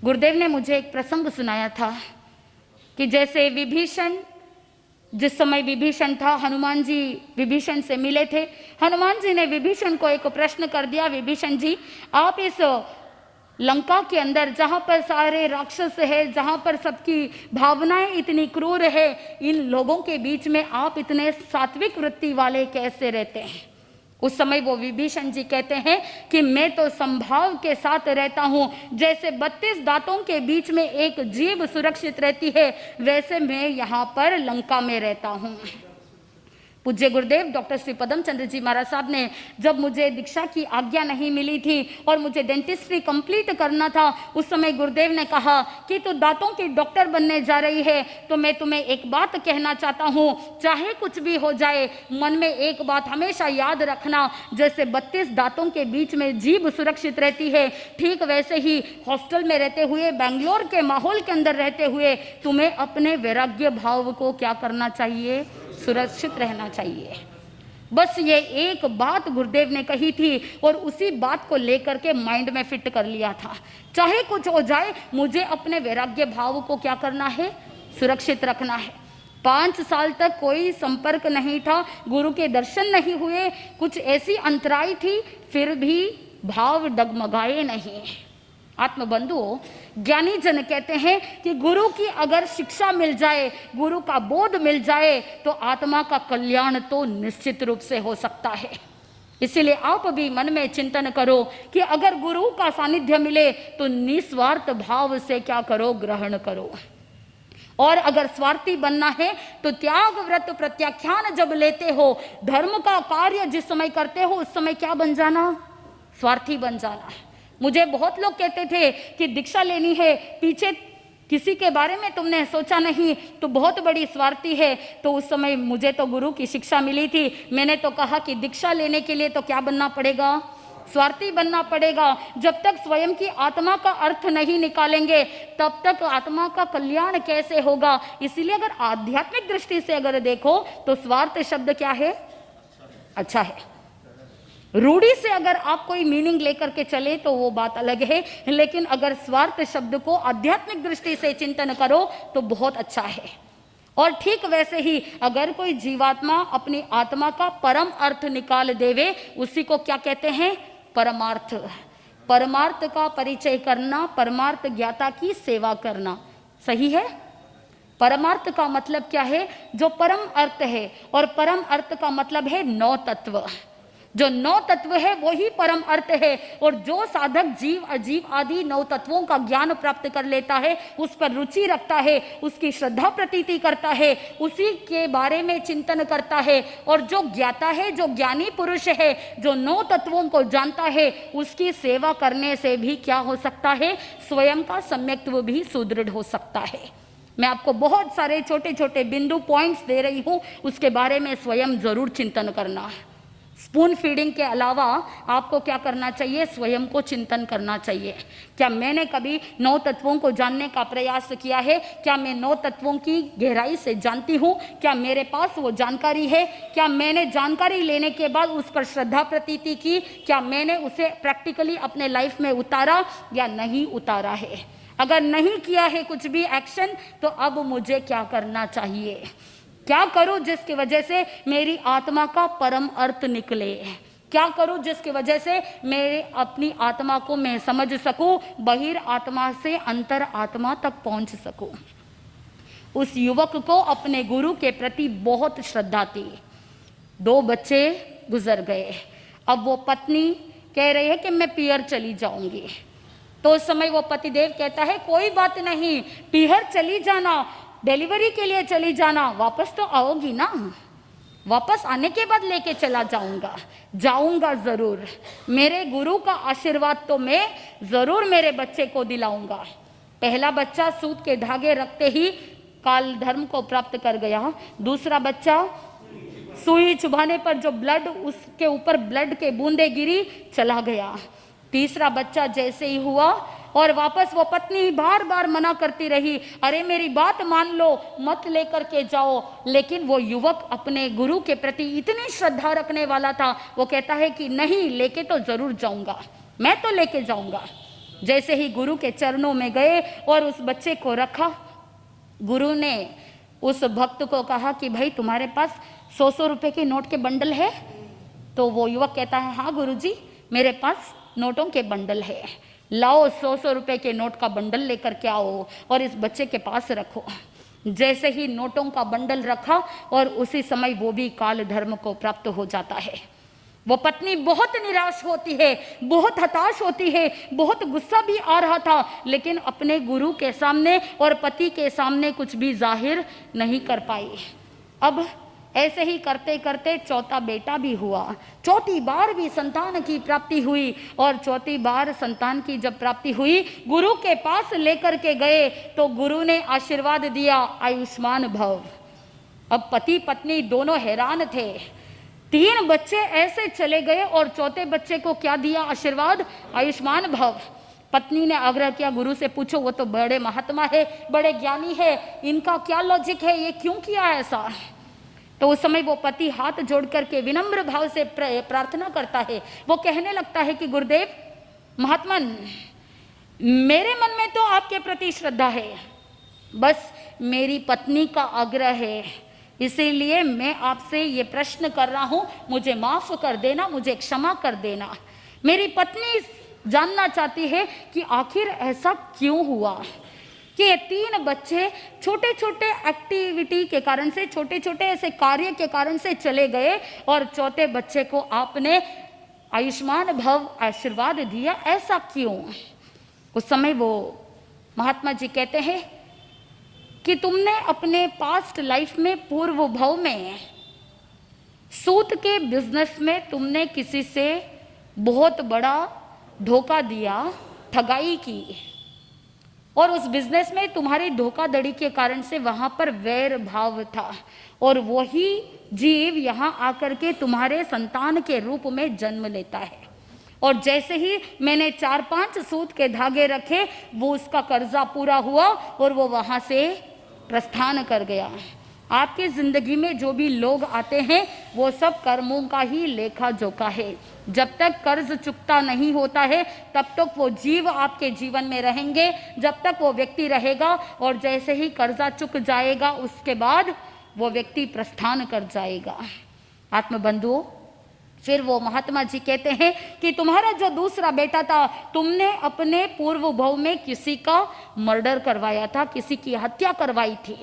गुरुदेव ने मुझे एक प्रसंग सुनाया था कि जैसे विभीषण, जिस समय विभीषण था, हनुमान जी विभीषण से मिले थे। हनुमान जी ने विभीषण को एक प्रश्न कर दिया, विभीषण जी आप इस लंका के अंदर जहां पर सारे राक्षस है, जहां पर सबकी भावनाएं इतनी क्रूर है, इन लोगों के बीच में आप इतने सात्विक वृत्ति वाले कैसे रहते हैं? उस समय वो विभीषण जी कहते हैं कि मैं तो संभाव के साथ रहता हूं, जैसे 32 दांतों के बीच में एक जीभ सुरक्षित रहती है, वैसे मैं यहाँ पर लंका में रहता हूं। पूज्य गुरुदेव डॉक्टर श्री पदम चंद्र जी महाराज साहब ने जब मुझे दीक्षा की आज्ञा नहीं मिली थी और मुझे डेंटिस्ट्री कंप्लीट करना था, उस समय गुरुदेव ने कहा कि तू दांतों की डॉक्टर बनने जा रही है, तो मैं तुम्हें एक बात कहना चाहता हूँ, चाहे कुछ भी हो जाए, मन में एक बात हमेशा याद रखना, जैसे 32 दांतों के बीच में जीभ सुरक्षित रहती है, ठीक वैसे ही हॉस्टल में रहते हुए, बेंगलोर के माहौल के अंदर रहते हुए तुम्हें अपने वैराग्य भाव को क्या करना चाहिए? सुरक्षित रहना चाहिए। बस ये एक बात गुरुदेव ने कही थी और उसी बात को लेकर के माइंड में फिट कर लिया था। चाहे कुछ हो जाए, मुझे अपने वैराग्य भाव को क्या करना है? सुरक्षित रखना है। 5 साल तक कोई संपर्क नहीं था, गुरु के दर्शन नहीं हुए, कुछ ऐसी अंतराई थी, फिर भी भाव डगमगाए नहीं। आत्मबंधुओं, ज्ञानी जन कहते हैं कि गुरु की अगर शिक्षा मिल जाए, गुरु का बोध मिल जाए, तो आत्मा का कल्याण तो निश्चित रूप से हो सकता है। इसीलिए आप भी मन में चिंतन करो कि अगर गुरु का सानिध्य मिले तो निस्वार्थ भाव से क्या करो? ग्रहण करो। और अगर स्वार्थी बनना है तो त्याग व्रत प्रत्याख्यान जब लेते हो, धर्म का कार्य जिस समय करते हो, उस समय क्या बन जाना? स्वार्थी बन जाना है। मुझे बहुत लोग कहते थे कि दीक्षा लेनी है, पीछे किसी के बारे में तुमने सोचा नहीं, तो बहुत बड़ी स्वार्थी है। तो उस समय मुझे तो गुरु की शिक्षा मिली थी, मैंने तो कहा कि दीक्षा लेने के लिए तो क्या बनना पड़ेगा? स्वार्थी बनना पड़ेगा। जब तक स्वयं की आत्मा का अर्थ नहीं निकालेंगे, तब तक आत्मा का कल्याण कैसे होगा? इसीलिए अगर आध्यात्मिक दृष्टि से अगर देखो तो स्वार्थ शब्द क्या है? अच्छा है। रूढ़ी से अगर आप कोई मीनिंग लेकर के चले तो वो बात अलग है, लेकिन अगर स्वार्थ शब्द को आध्यात्मिक दृष्टि से चिंतन करो तो बहुत अच्छा है। और ठीक वैसे ही अगर कोई जीवात्मा अपनी आत्मा का परम अर्थ निकाल देवे, उसी को क्या कहते हैं? परमार्थ, परमार्थ का परिचय करना, परमार्थ ज्ञाता की सेवा करना। सही है? परमार्थ का मतलब क्या है? जो परम अर्थ है, और परम अर्थ का मतलब है 9 तत्व। जो 9 तत्व है वो ही परम अर्थ है। और जो साधक जीव अजीव आदि 9 तत्वों का ज्ञान प्राप्त कर लेता है, उस पर रुचि रखता है, उसकी श्रद्धा प्रतीति करता है, उसी के बारे में चिंतन करता है, और जो ज्ञाता है, जो ज्ञानी पुरुष है, जो 9 तत्वों को जानता है, उसकी सेवा करने से भी क्या हो सकता है? स्वयं का सम्यक्त्व भी सुदृढ़ हो सकता है। मैं आपको बहुत सारे छोटे छोटे बिंदु पॉइंट्स दे रही हूं, उसके बारे में स्वयं जरूर चिंतन करना है। स्पून फीडिंग के अलावा आपको क्या करना चाहिए? स्वयं को चिंतन करना चाहिए। क्या मैंने कभी 9 तत्वों को जानने का प्रयास किया है? क्या मैं 9 तत्वों की गहराई से जानती हूँ? क्या मेरे पास वो जानकारी है? क्या मैंने जानकारी लेने के बाद उस पर श्रद्धा प्रतीति की? क्या मैंने उसे प्रैक्टिकली अपने लाइफ में उतारा या नहीं उतारा है? अगर नहीं किया है कुछ भी एक्शन, तो अब मुझे क्या करना चाहिए? क्या करूं जिसकी वजह से मेरी आत्मा का परम अर्थ निकले? क्या करूं जिसकी वजह से मेरे अपनी आत्मा को मैं समझ सकूं, बहिर आत्मा से अंतर आत्मा तक पहुंच सकूं? उस युवक को अपने गुरु के प्रति बहुत श्रद्धा थी। 2 बच्चे गुजर गए। अब वो पत्नी कह रही है कि मैं पियर चली जाऊंगी। तो उस समय वो पतिदेव कहता है कोई बात नहीं, पियर चली जाना, डिलीवरी के लिए चली जाना, वापस तो आओगी ना? वापस आने के बाद लेके चला जाऊंगा जरूर। मेरे गुरु का आशीर्वाद तो मैं जरूर मेरे बच्चे को दिलाऊंगा। पहला बच्चा सूत के धागे रखते ही काल धर्म को प्राप्त कर गया। दूसरा बच्चा सुई चुभाने पर जो ब्लड, उसके ऊपर ब्लड के बूंदे गिरी, चला गया। तीसरा बच्चा जैसे ही हुआ, और वापस वो पत्नी बार बार मना करती रही, अरे मेरी बात मान लो, मत लेकर के जाओ। लेकिन वो युवक अपने गुरु के प्रति इतनी श्रद्धा रखने वाला था, वो कहता है कि नहीं, लेके तो जरूर जाऊंगा, मैं तो लेके जाऊंगा। जैसे ही गुरु के चरणों में गए और उस बच्चे को रखा, गुरु ने उस भक्त को कहा कि भाई तुम्हारे पास 100 रुपए के नोट के बंडल है? तो वो युवक कहता है हाँ गुरुजी, मेरे पास नोटों के बंडल है। लाओ 100 रुपए के नोट का बंडल लेकर के आओ और इस बच्चे के पास रखो। जैसे ही नोटों का बंडल रखा, और उसी समय वो भी काल धर्म को प्राप्त हो जाता है। वो पत्नी बहुत निराश होती है, बहुत हताश होती है, बहुत गुस्सा भी आ रहा था, लेकिन अपने गुरु के सामने और पति के सामने कुछ भी जाहिर नहीं कर पाई। अब ऐसे ही करते करते 4था बेटा भी हुआ। 4थी बार भी संतान की प्राप्ति हुई, और 4थी बार संतान की जब प्राप्ति हुई, गुरु के पास लेकर के गए तो गुरु ने आशीर्वाद दिया, आयुष्मान भव। अब पति पत्नी दोनों हैरान थे। 3 बच्चे ऐसे चले गए और 4थे बच्चे को क्या दिया आशीर्वाद? आयुष्मान भव। पत्नी ने आग्रह किया, गुरु से पूछो, वो तो बड़े महात्मा है, बड़े ज्ञानी है, इनका क्या लॉजिक है, ये क्यों किया ऐसा? तो उस समय वो पति हाथ जोड़ करके विनम्र भाव से प्रार्थना करता है। वो कहने लगता है कि गुरुदेव महात्मन, मेरे मन में तो आपके प्रति श्रद्धा है, बस मेरी पत्नी का आग्रह है, इसीलिए मैं आपसे ये प्रश्न कर रहा हूँ, मुझे माफ कर देना, मुझे क्षमा कर देना। मेरी पत्नी जानना चाहती है कि आखिर ऐसा क्यों हुआ कि ये 3 बच्चे छोटे छोटे एक्टिविटी के कारण से, छोटे छोटे ऐसे कार्य के कारण से चले गए, और 4थे बच्चे को आपने आयुष्मान भव आशीर्वाद दिया, ऐसा क्यों? उस समय वो महात्मा जी कहते हैं कि तुमने अपने पास्ट लाइफ में, पूर्व भव में, सूत के बिजनेस में तुमने किसी से बहुत बड़ा धोखा दिया, ठगाई की, और उस बिजनेस में तुम्हारी धोखाधड़ी के कारण से वहां पर वैर भाव था, और वही जीव यहाँ आकर के तुम्हारे संतान के रूप में जन्म लेता है। और जैसे ही मैंने 4-5 सूत के धागे रखे, वो उसका कर्जा पूरा हुआ और वो वहां से प्रस्थान कर गया। आपकी जिंदगी में जो भी लोग आते हैं, वो सब कर्मों का ही लेखा जोखा है। जब तक कर्ज चुकता नहीं होता है, तब तक वो जीव आपके जीवन में रहेंगे, जब तक वो व्यक्ति रहेगा, और जैसे ही कर्जा चुक जाएगा, उसके बाद वो व्यक्ति प्रस्थान कर जाएगा। आत्मबंधुओं, फिर वो महात्मा जी कहते हैं कि तुम्हारा जो दूसरा बेटा था, तुमने अपने पूर्व भव में किसी का मर्डर करवाया था, किसी की हत्या करवाई थी,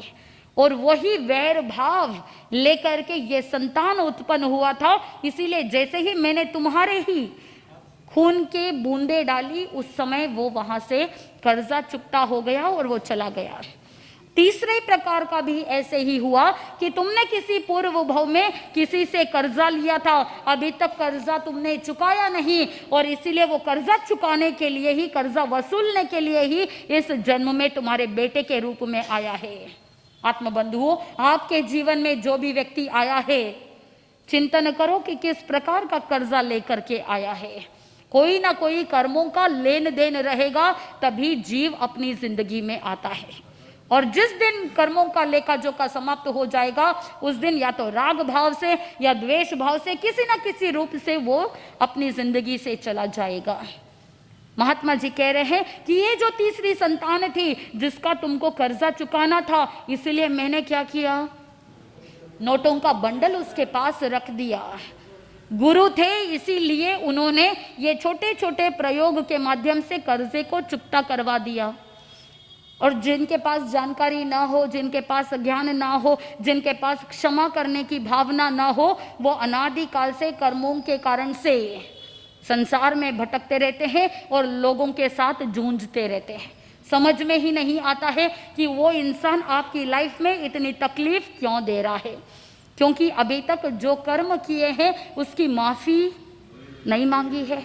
और वही वैर भाव लेकर के ये संतान उत्पन्न हुआ था। इसीलिए जैसे ही मैंने तुम्हारे ही खून के बूंदे डाली, उस समय वो वहां से कर्जा चुकता हो गया और वो चला गया। तीसरे प्रकार का भी ऐसे ही हुआ कि तुमने किसी पूर्व भव में किसी से कर्जा लिया था, अभी तक कर्जा तुमने चुकाया नहीं, और इसीलिए वो कर्जा चुकाने के लिए ही, कर्जा वसूलने के लिए ही इस जन्म में तुम्हारे बेटे के रूप में आया है। आत्मबंधुओं, आपके जीवन में जो भी व्यक्ति आया है, चिंतन करो कि किस प्रकार का कर्जा लेकर के आया है। कोई ना कोई कर्मों का लेन देन रहेगा, तभी जीव अपनी जिंदगी में आता है। और जिस दिन कर्मों का लेखा जोखा समाप्त हो जाएगा, उस दिन या तो राग भाव से या द्वेष भाव से किसी ना किसी रूप से वो अपनी जिंदगी से चला जाएगा। महात्मा जी कह रहे हैं कि ये जो तीसरी संतान थी, जिसका तुमको कर्जा चुकाना था, इसलिए मैंने क्या किया, नोटों का बंडल उसके पास रख दिया। गुरु थे, इसीलिए उन्होंने ये छोटे छोटे प्रयोग के माध्यम से कर्जे को चुकता करवा दिया। और जिनके पास जानकारी ना हो, जिनके पास ज्ञान ना हो, जिनके पास क्षमा करने की भावना ना हो, वो अनादिकाल से कर्मों के कारण से संसार में भटकते रहते हैं और लोगों के साथ जूझते रहते हैं। समझ में ही नहीं आता है कि वो इंसान आपकी लाइफ में इतनी तकलीफ क्यों दे रहा है, क्योंकि अभी तक जो कर्म किए हैं उसकी माफी नहीं मांगी है।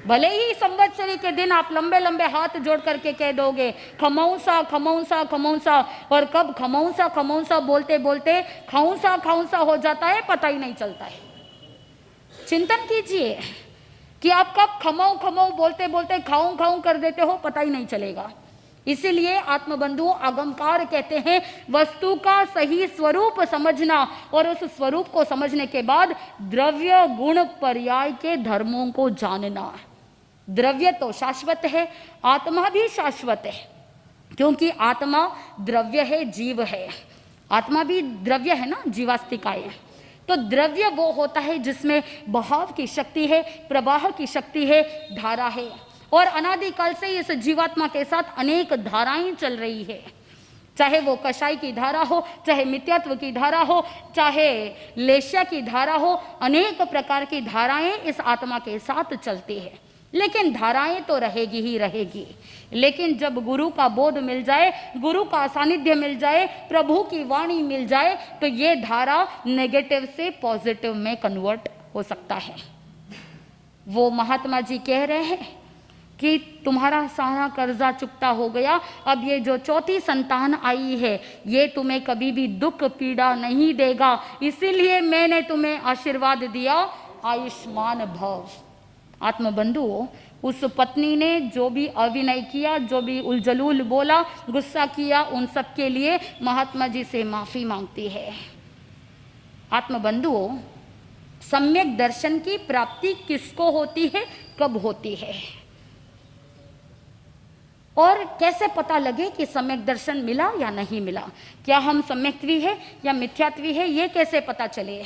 भले ही संवत्सरी के दिन आप लंबे लंबे हाथ जोड़ करके कह दोगे खमौसा खमौसा खमौसा, और कब खमौसा खमौसा बोलते बोलते खौसा खौसा हो जाता है, पता ही नहीं चलता है। चिंतन कीजिए कि आप कब खमौ खमौ बोलते बोलते खाऊं खाऊं कर देते हो, पता ही नहीं चलेगा। इसीलिए आत्मबंधुओं, आगमकार कहते हैं वस्तु का सही स्वरूप समझना, और उस स्वरूप को समझने के बाद द्रव्य गुण पर्याय के धर्मों को जानना। द्रव्य तो शाश्वत है, आत्मा भी शाश्वत है, क्योंकि आत्मा द्रव्य है, जीव है। आत्मा भी द्रव्य है ना, जीवास्तिकाएं। तो द्रव्य वो होता है जिसमें बहाव की शक्ति है, प्रवाह की शक्ति है, धारा है, और अनादिकाल से इस जीवात्मा के साथ अनेक धाराएं चल रही है। चाहे वो कषाय की धारा हो, चाहे मिथ्यात्व की धारा हो, चाहे लेश्या की धारा हो, अनेक प्रकार की धाराएं इस आत्मा के साथ चलती है। लेकिन धाराएं तो रहेगी ही रहेगी। लेकिन जब गुरु का बोध मिल जाए, गुरु का सानिध्य मिल जाए, प्रभु की वाणी मिल जाए, तो ये धारा नेगेटिव से पॉजिटिव में कन्वर्ट हो सकता है। वो महात्मा जी कह रहे हैं कि तुम्हारा सारा कर्जा चुकता हो गया, अब ये जो चौथी संतान आई है, ये तुम्हें कभी भी दुख पीड़ा नहीं देगा, इसीलिए मैंने तुम्हें आशीर्वाद दिया, आयुष्मान भव। आत्मबंधुओं, उस पत्नी ने जो भी अभिनय किया, जो भी उलझलूल बोला, गुस्सा किया, उन सब के लिए महात्मा जी से माफी मांगती है। आत्मबंधुओं, सम्यक दर्शन की प्राप्ति किसको होती है, कब होती है, और कैसे पता लगे कि सम्यक दर्शन मिला या नहीं मिला? क्या हम सम्यक्त्वी है या मिथ्यात्वी है, ये कैसे पता चले?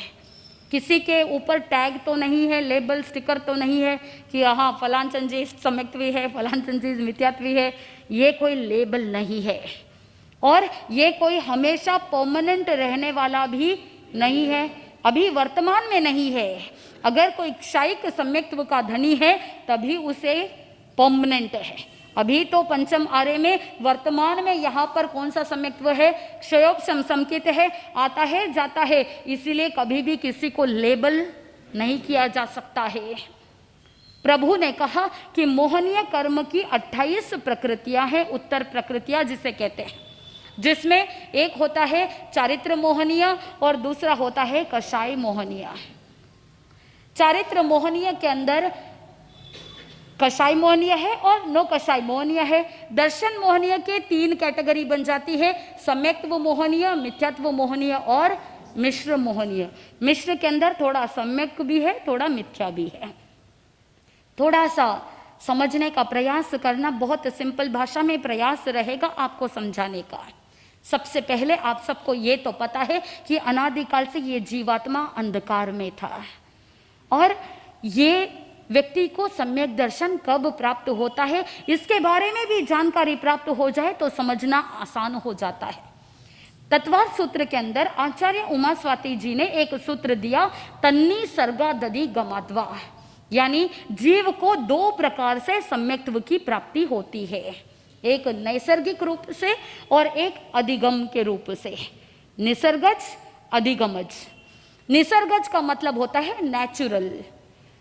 किसी के ऊपर टैग तो नहीं है, लेबल स्टिकर तो नहीं है कि हाँ फलान चंजी सम्यक्त्वी है, फलान चंजी मिथ्यात्वी है। ये कोई लेबल नहीं है, और ये कोई हमेशा परमानेंट रहने वाला भी नहीं है, अभी वर्तमान में नहीं है। अगर कोई क्षायिक सम्यक्त्व का धनी है तभी उसे परमानेंट है। अभी तो पंचम आर्य में वर्तमान में यहाँ पर कौन सा सम्यक्त्व है, क्षयोपशम संकित है, आता है जाता है, इसीलिए कभी भी किसी को लेबल नहीं किया जा सकता है। प्रभु ने कहा कि मोहनीय कर्म की 28 प्रकृतियां हैं, उत्तर प्रकृतियां जिसे कहते हैं, जिसमें एक होता है चारित्र मोहनीय और दूसरा होता है कषाय मोहनीय। चारित्र मोहनीय के अंदर कषाय मोहनीय है और नो कषाय मोहनीय है। दर्शन मोहनीय के 3 कैटेगरी बन जाती है, सम्यक्त्व मोहनीय, मिथ्यात्व मोहनीय और मिश्र मोहनीय। मिश्र के अंदर थोड़ा सम्यक भी है, थोड़ा मिथ्या भी है। थोड़ा सा समझने का प्रयास करना, बहुत सिंपल भाषा में प्रयास रहेगा आपको समझाने का। सबसे पहले आप सबको ये तो पता है कि अनादिकाल से ये जीवात्मा अंधकार में था, और ये व्यक्ति को सम्यक दर्शन कब प्राप्त होता है, इसके बारे में भी जानकारी प्राप्त हो जाए तो समझना आसान हो जाता है। तत्वार सूत्र के अंदर आचार्य उमा स्वाति जी ने एक सूत्र दिया, तन्नी सर्गा दधि गमाद्वा, यानी जीव को दो प्रकार से सम्यक्त्व की प्राप्ति होती है, एक नैसर्गिक रूप से और एक अधिगम के रूप से। निसर्गज, अधिगमज। निसर्गज का मतलब होता है नेचुरल।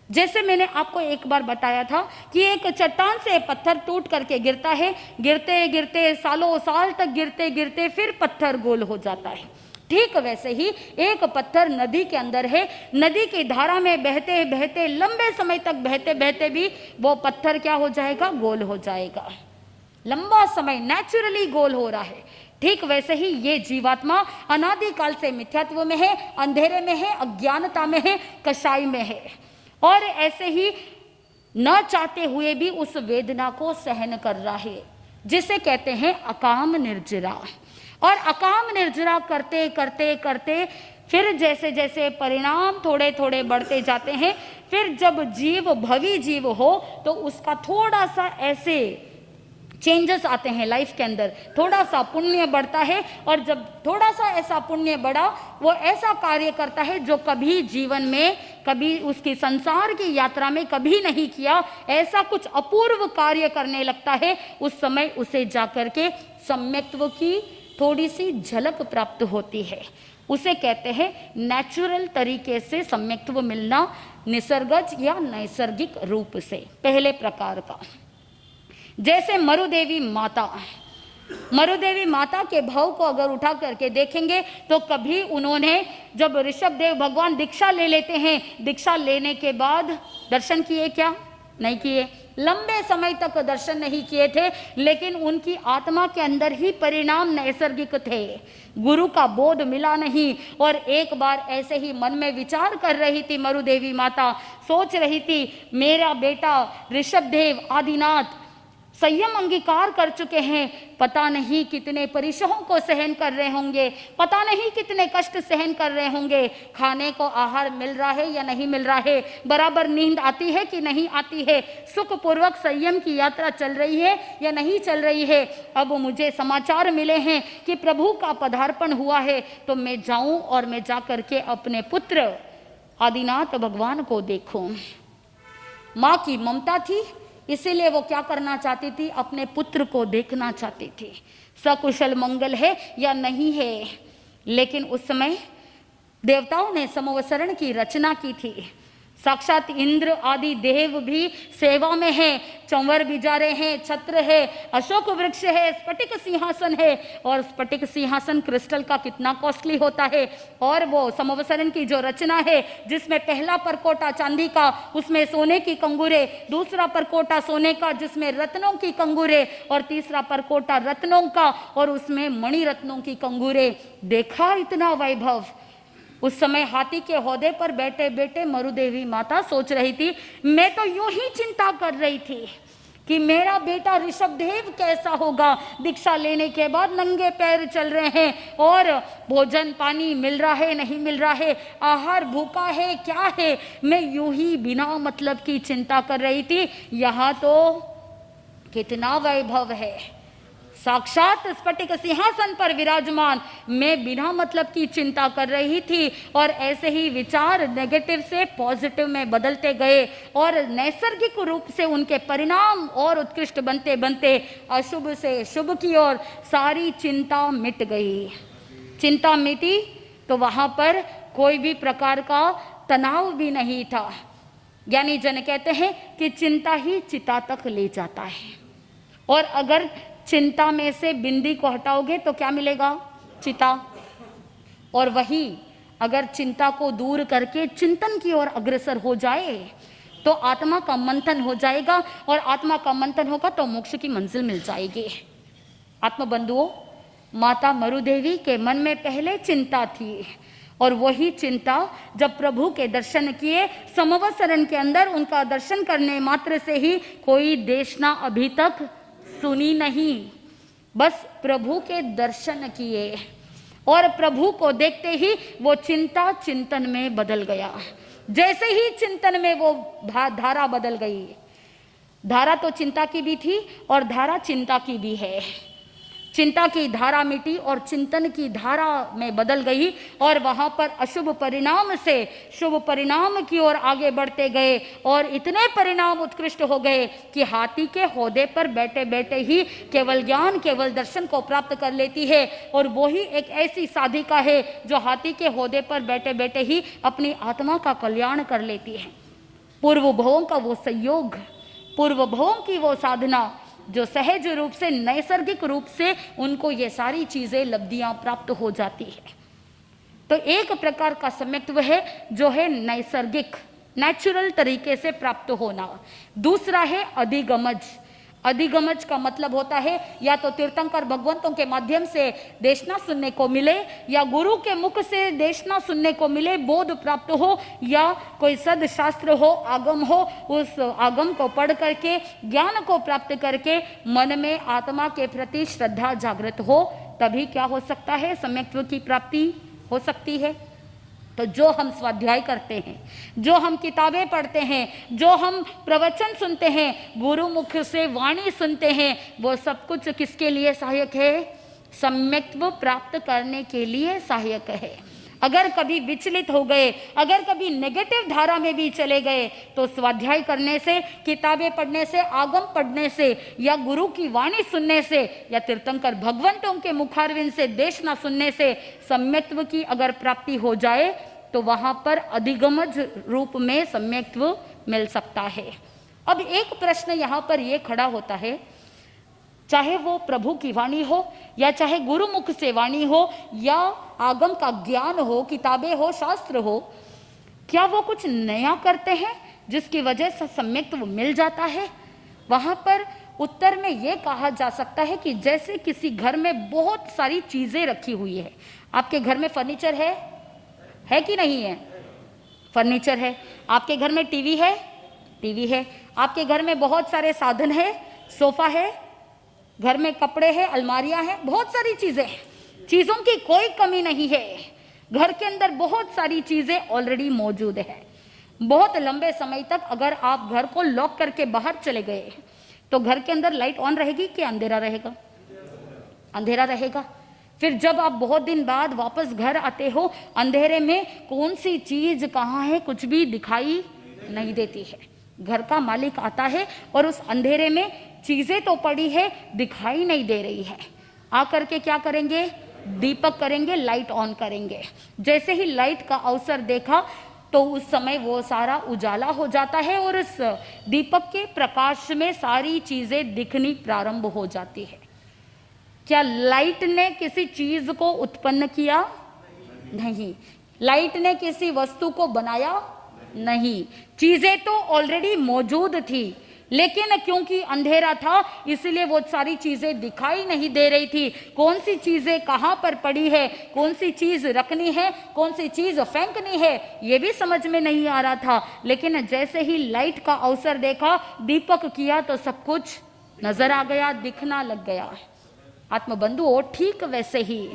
जैसे मैंने आपको एक बार बताया था कि एक चट्टान से पत्थर टूट करके गिरता है, गिरते गिरते सालों साल तक गिरते गिरते फिर पत्थर गोल हो जाता है। ठीक वैसे ही एक पत्थर नदी के अंदर है, नदी की धारा में बहते बहते लंबे समय तक बहते बहते भी वो पत्थर क्या हो जाएगा, गोल हो जाएगा। लंबा समय नेचुरली गोल हो रहा है। ठीक वैसे ही ये जीवात्मा अनादिकाल से मिथ्यात्व में है, अंधेरे में है, अज्ञानता में है, कषाय में है, और ऐसे ही न चाहते हुए भी उस वेदना को सहन कर रहा है, जिसे कहते हैं अकाम निर्जरा। और अकाम निर्जरा करते करते करते फिर जैसे जैसे परिणाम थोड़े थोड़े बढ़ते जाते हैं, फिर जब जीव भवी जीव हो तो उसका थोड़ा सा ऐसे चेंजेस आते हैं लाइफ के अंदर, थोड़ा सा पुण्य बढ़ता है, और जब थोड़ा सा ऐसा पुण्य बढ़ा, वो ऐसा कार्य करता है जो कभी जीवन में, कभी उसकी संसार की यात्रा में कभी नहीं किया, ऐसा कुछ अपूर्व कार्य करने लगता है। उस समय उसे जाकर के सम्यक्त्व की थोड़ी सी झलक प्राप्त होती है। उसे कहते हैं नेचुरल तरीके से सम्यक्त्व मिलना, निसर्गज या नैसर्गिक रूप से। पहले प्रकार का, जैसे मरुदेवी माता, मरुदेवी माता के भाव को अगर उठा करके देखेंगे तो कभी उन्होंने, जब ऋषभ देव भगवान दीक्षा ले लेते हैं, दीक्षा लेने के बाद दर्शन किए क्या? नहीं किए। लंबे समय तक दर्शन नहीं किए थे, लेकिन उनकी आत्मा के अंदर ही परिणाम नैसर्गिक थे, गुरु का बोध मिला नहीं। और एक बार ऐसे ही मन में विचार कर रही थी मरुदेवी माता, सोच रही थी मेरा बेटा ऋषभदेव आदिनाथ संयम अंगीकार कर चुके हैं, पता नहीं कितने परिश्रमों को सहन कर रहे होंगे, पता नहीं कितने कष्ट सहन कर रहे होंगे, खाने को आहार मिल रहा है या नहीं मिल रहा है, बराबर नींद आती है कि नहीं आती है, सुखपूर्वक संयम की यात्रा चल रही है या नहीं चल रही है। अब मुझे समाचार मिले हैं कि प्रभु का पदार्पण हुआ है, तो मैं जाऊं और मैं जा करके अपने पुत्र आदिनाथ भगवान को देखूं। माँ की ममता थी, इसीलिए वो क्या करना चाहती थी, अपने पुत्र को देखना चाहती थी, सकुशल मंगल है या नहीं है। लेकिन उस समय देवताओं ने समवसरण की रचना की थी, साक्षात इंद्र आदि देव भी सेवा में है, चंवर बिजारे हैं, छत्र है, अशोक वृक्ष है, स्फटिक सिंहासन है, और स्फटिक सिंहासन क्रिस्टल का कितना कॉस्टली होता है। और वो समवसरण की जो रचना है, जिसमें पहला परकोटा चांदी का, उसमें सोने की कंगूरे, दूसरा परकोटा सोने का जिसमें रत्नों की कंगूरे, और तीसरा परकोटा रत्नों का और उसमें मणि रत्नों की कंगूरे। देखा इतना वैभव। उस समय हाथी के हौदे पर बैठे बैठे मरुदेवी माता सोच रही थी, मैं तो यूं ही चिंता कर रही थी कि मेरा बेटा ऋषभदेव कैसा होगा, दीक्षा लेने के बाद नंगे पैर चल रहे हैं, और भोजन पानी मिल रहा है नहीं मिल रहा है, आहार भूखा है क्या है, मैं यूं ही बिना मतलब की चिंता कर रही थी। यहाँ तो कितना वैभव है, साक्षात स्फटिक सिंहासन पर विराजमान, मैं बिना मतलब की चिंता कर रही थी। और ऐसे ही विचार नेगेटिव से पॉजिटिव में बदलते गए, और नैसर्गिक रूप से उनके परिणाम और उत्कृष्ट बनते बनते अशुभ से शुभ की ओर सारी चिंता मिट गई। चिंता मिटी तो वहां पर कोई भी प्रकार का तनाव भी नहीं था। ज्ञानी जन कहते हैं कि चिंता ही चिता तक ले जाता है, और अगर चिंता में से बिंदी को हटाओगे तो क्या मिलेगा? चिता। और वही अगर चिंता को दूर करके चिंतन की ओर अग्रसर हो जाए तो आत्मा का मंथन हो जाएगा, और आत्मा का मंथन होगा तो मोक्ष की मंजिल मिल जाएगी। आत्मबंधुओं, माता मरुदेवी के मन में पहले चिंता थी, और वही चिंता जब प्रभु के दर्शन किए, समवसरण के अंदर उनका दर्शन करने मात्र से ही कोई देशना अभी तक सुनी नहीं, बस प्रभु के दर्शन किए, और प्रभु को देखते ही वो चिंता चिंतन में बदल गया। जैसे ही चिंतन में वो धारा बदल गई, धारा तो चिंता की भी थी और धारा चिंता की भी है, चिंता की धारा मिटी और चिंतन की धारा में बदल गई और वहां पर अशुभ परिणाम से शुभ परिणाम की ओर आगे बढ़ते गए और इतने परिणाम उत्कृष्ट हो गए कि हाथी के होदे पर बैठे बैठे ही केवल ज्ञान, केवल दर्शन को प्राप्त कर लेती है। और वो ही एक ऐसी साधिका है जो हाथी के होदे पर बैठे बैठे ही अपनी आत्मा का कल्याण कर लेती है। पूर्व भवों का वो संयोग, पूर्व भवों की वो साधना जो सहज रूप से, नैसर्गिक रूप से उनको ये सारी चीजें, लब्धियां प्राप्त हो जाती है। तो एक प्रकार का सम्यक्त्व है जो है नैसर्गिक, नेचुरल तरीके से प्राप्त होना। दूसरा है अधिगमज। अधिगमज का मतलब होता है या तो तीर्थंकर भगवंतों के माध्यम से देशना सुनने को मिले, या गुरु के मुख से देशना सुनने को मिले, बोध प्राप्त हो, या कोई सदशास्त्र हो, आगम हो, उस आगम को पढ़ करके ज्ञान को प्राप्त करके मन में आत्मा के प्रति श्रद्धा जागृत हो, तभी क्या हो सकता है, सम्यक्त्व की प्राप्ति हो सकती है। तो जो हम स्वाध्याय करते हैं, जो हम किताबें पढ़ते हैं, जो हम प्रवचन सुनते हैं, गुरु मुख से वाणी सुनते हैं, वो सब कुछ किसके लिए सहायक है? सम्यक्त्व प्राप्त करने के लिए सहायक है। अगर कभी विचलित हो गए, अगर कभी नेगेटिव धारा में भी चले गए, तो स्वाध्याय करने से, किताबें पढ़ने से, आगम पढ़ने से, या गुरु की वाणी सुनने से, या तीर्थंकर भगवंतों के मुखारविंद से देशना सुनने से सम्यक्त्व की अगर प्राप्ति हो जाए तो वहां पर अधिगमज रूप में सम्यक्त्व मिल सकता है। अब एक प्रश्न यहाँ पर यह खड़ा होता है, चाहे वो प्रभु की वाणी हो, या चाहे गुरुमुख से वाणी हो, या आगम का ज्ञान हो, किताबें हो, शास्त्र हो, क्या वो कुछ नया करते हैं जिसकी वजह से सम्यक्त्व मिल जाता है? वहां पर उत्तर में यह कहा जा सकता है कि जैसे किसी घर में बहुत सारी चीजें रखी हुई है। आपके घर में फर्नीचर है कि नहीं है? फर्नीचर है। आपके घर में टीवी है। आपके घर में बहुत सारे साधन है, सोफा है, घर में कपड़े हैं, अलमारियां हैं, बहुत सारी चीजें हैं, चीजों की कोई कमी नहीं है। घर के अंदर बहुत सारी चीजें ऑलरेडी मौजूद है। बहुत लंबे समय तक अगर आप घर को लॉक करके बाहर चले गए तो घर के अंदर लाइट ऑन रहेगी कि अंधेरा रहेगा? अंधेरा रहेगा। फिर जब आप बहुत दिन बाद वापस घर आते हो, अंधेरे में कौन सी चीज कहाँ है कुछ भी दिखाई नहीं देती है। घर का मालिक आता है और उस अंधेरे में चीजें तो पड़ी है, दिखाई नहीं दे रही है। आकर के क्या करेंगे? दीपक करेंगे, लाइट ऑन करेंगे। जैसे ही लाइट का अवसर देखा तो उस समय वो सारा उजाला हो जाता है और उस दीपक के प्रकाश में सारी चीजें दिखनी प्रारंभ हो जाती है। क्या लाइट ने किसी चीज को उत्पन्न किया? नहीं। लाइट ने किसी वस्तु को बनाया? नहीं। चीजें तो ऑलरेडी मौजूद थी, लेकिन क्योंकि अंधेरा था इसलिए वो सारी चीजें दिखाई नहीं दे रही थी। कौन सी चीजें कहाँ पर पड़ी है, कौन सी चीज रखनी है, कौन सी चीज फेंकनी है, ये भी समझ में नहीं आ रहा था। लेकिन जैसे ही लाइट का अवसर देखा, दीपक किया, तो सब कुछ नजर आ गया, दिखना लग गया। आत्मबंधुओं, ठीक वैसे ही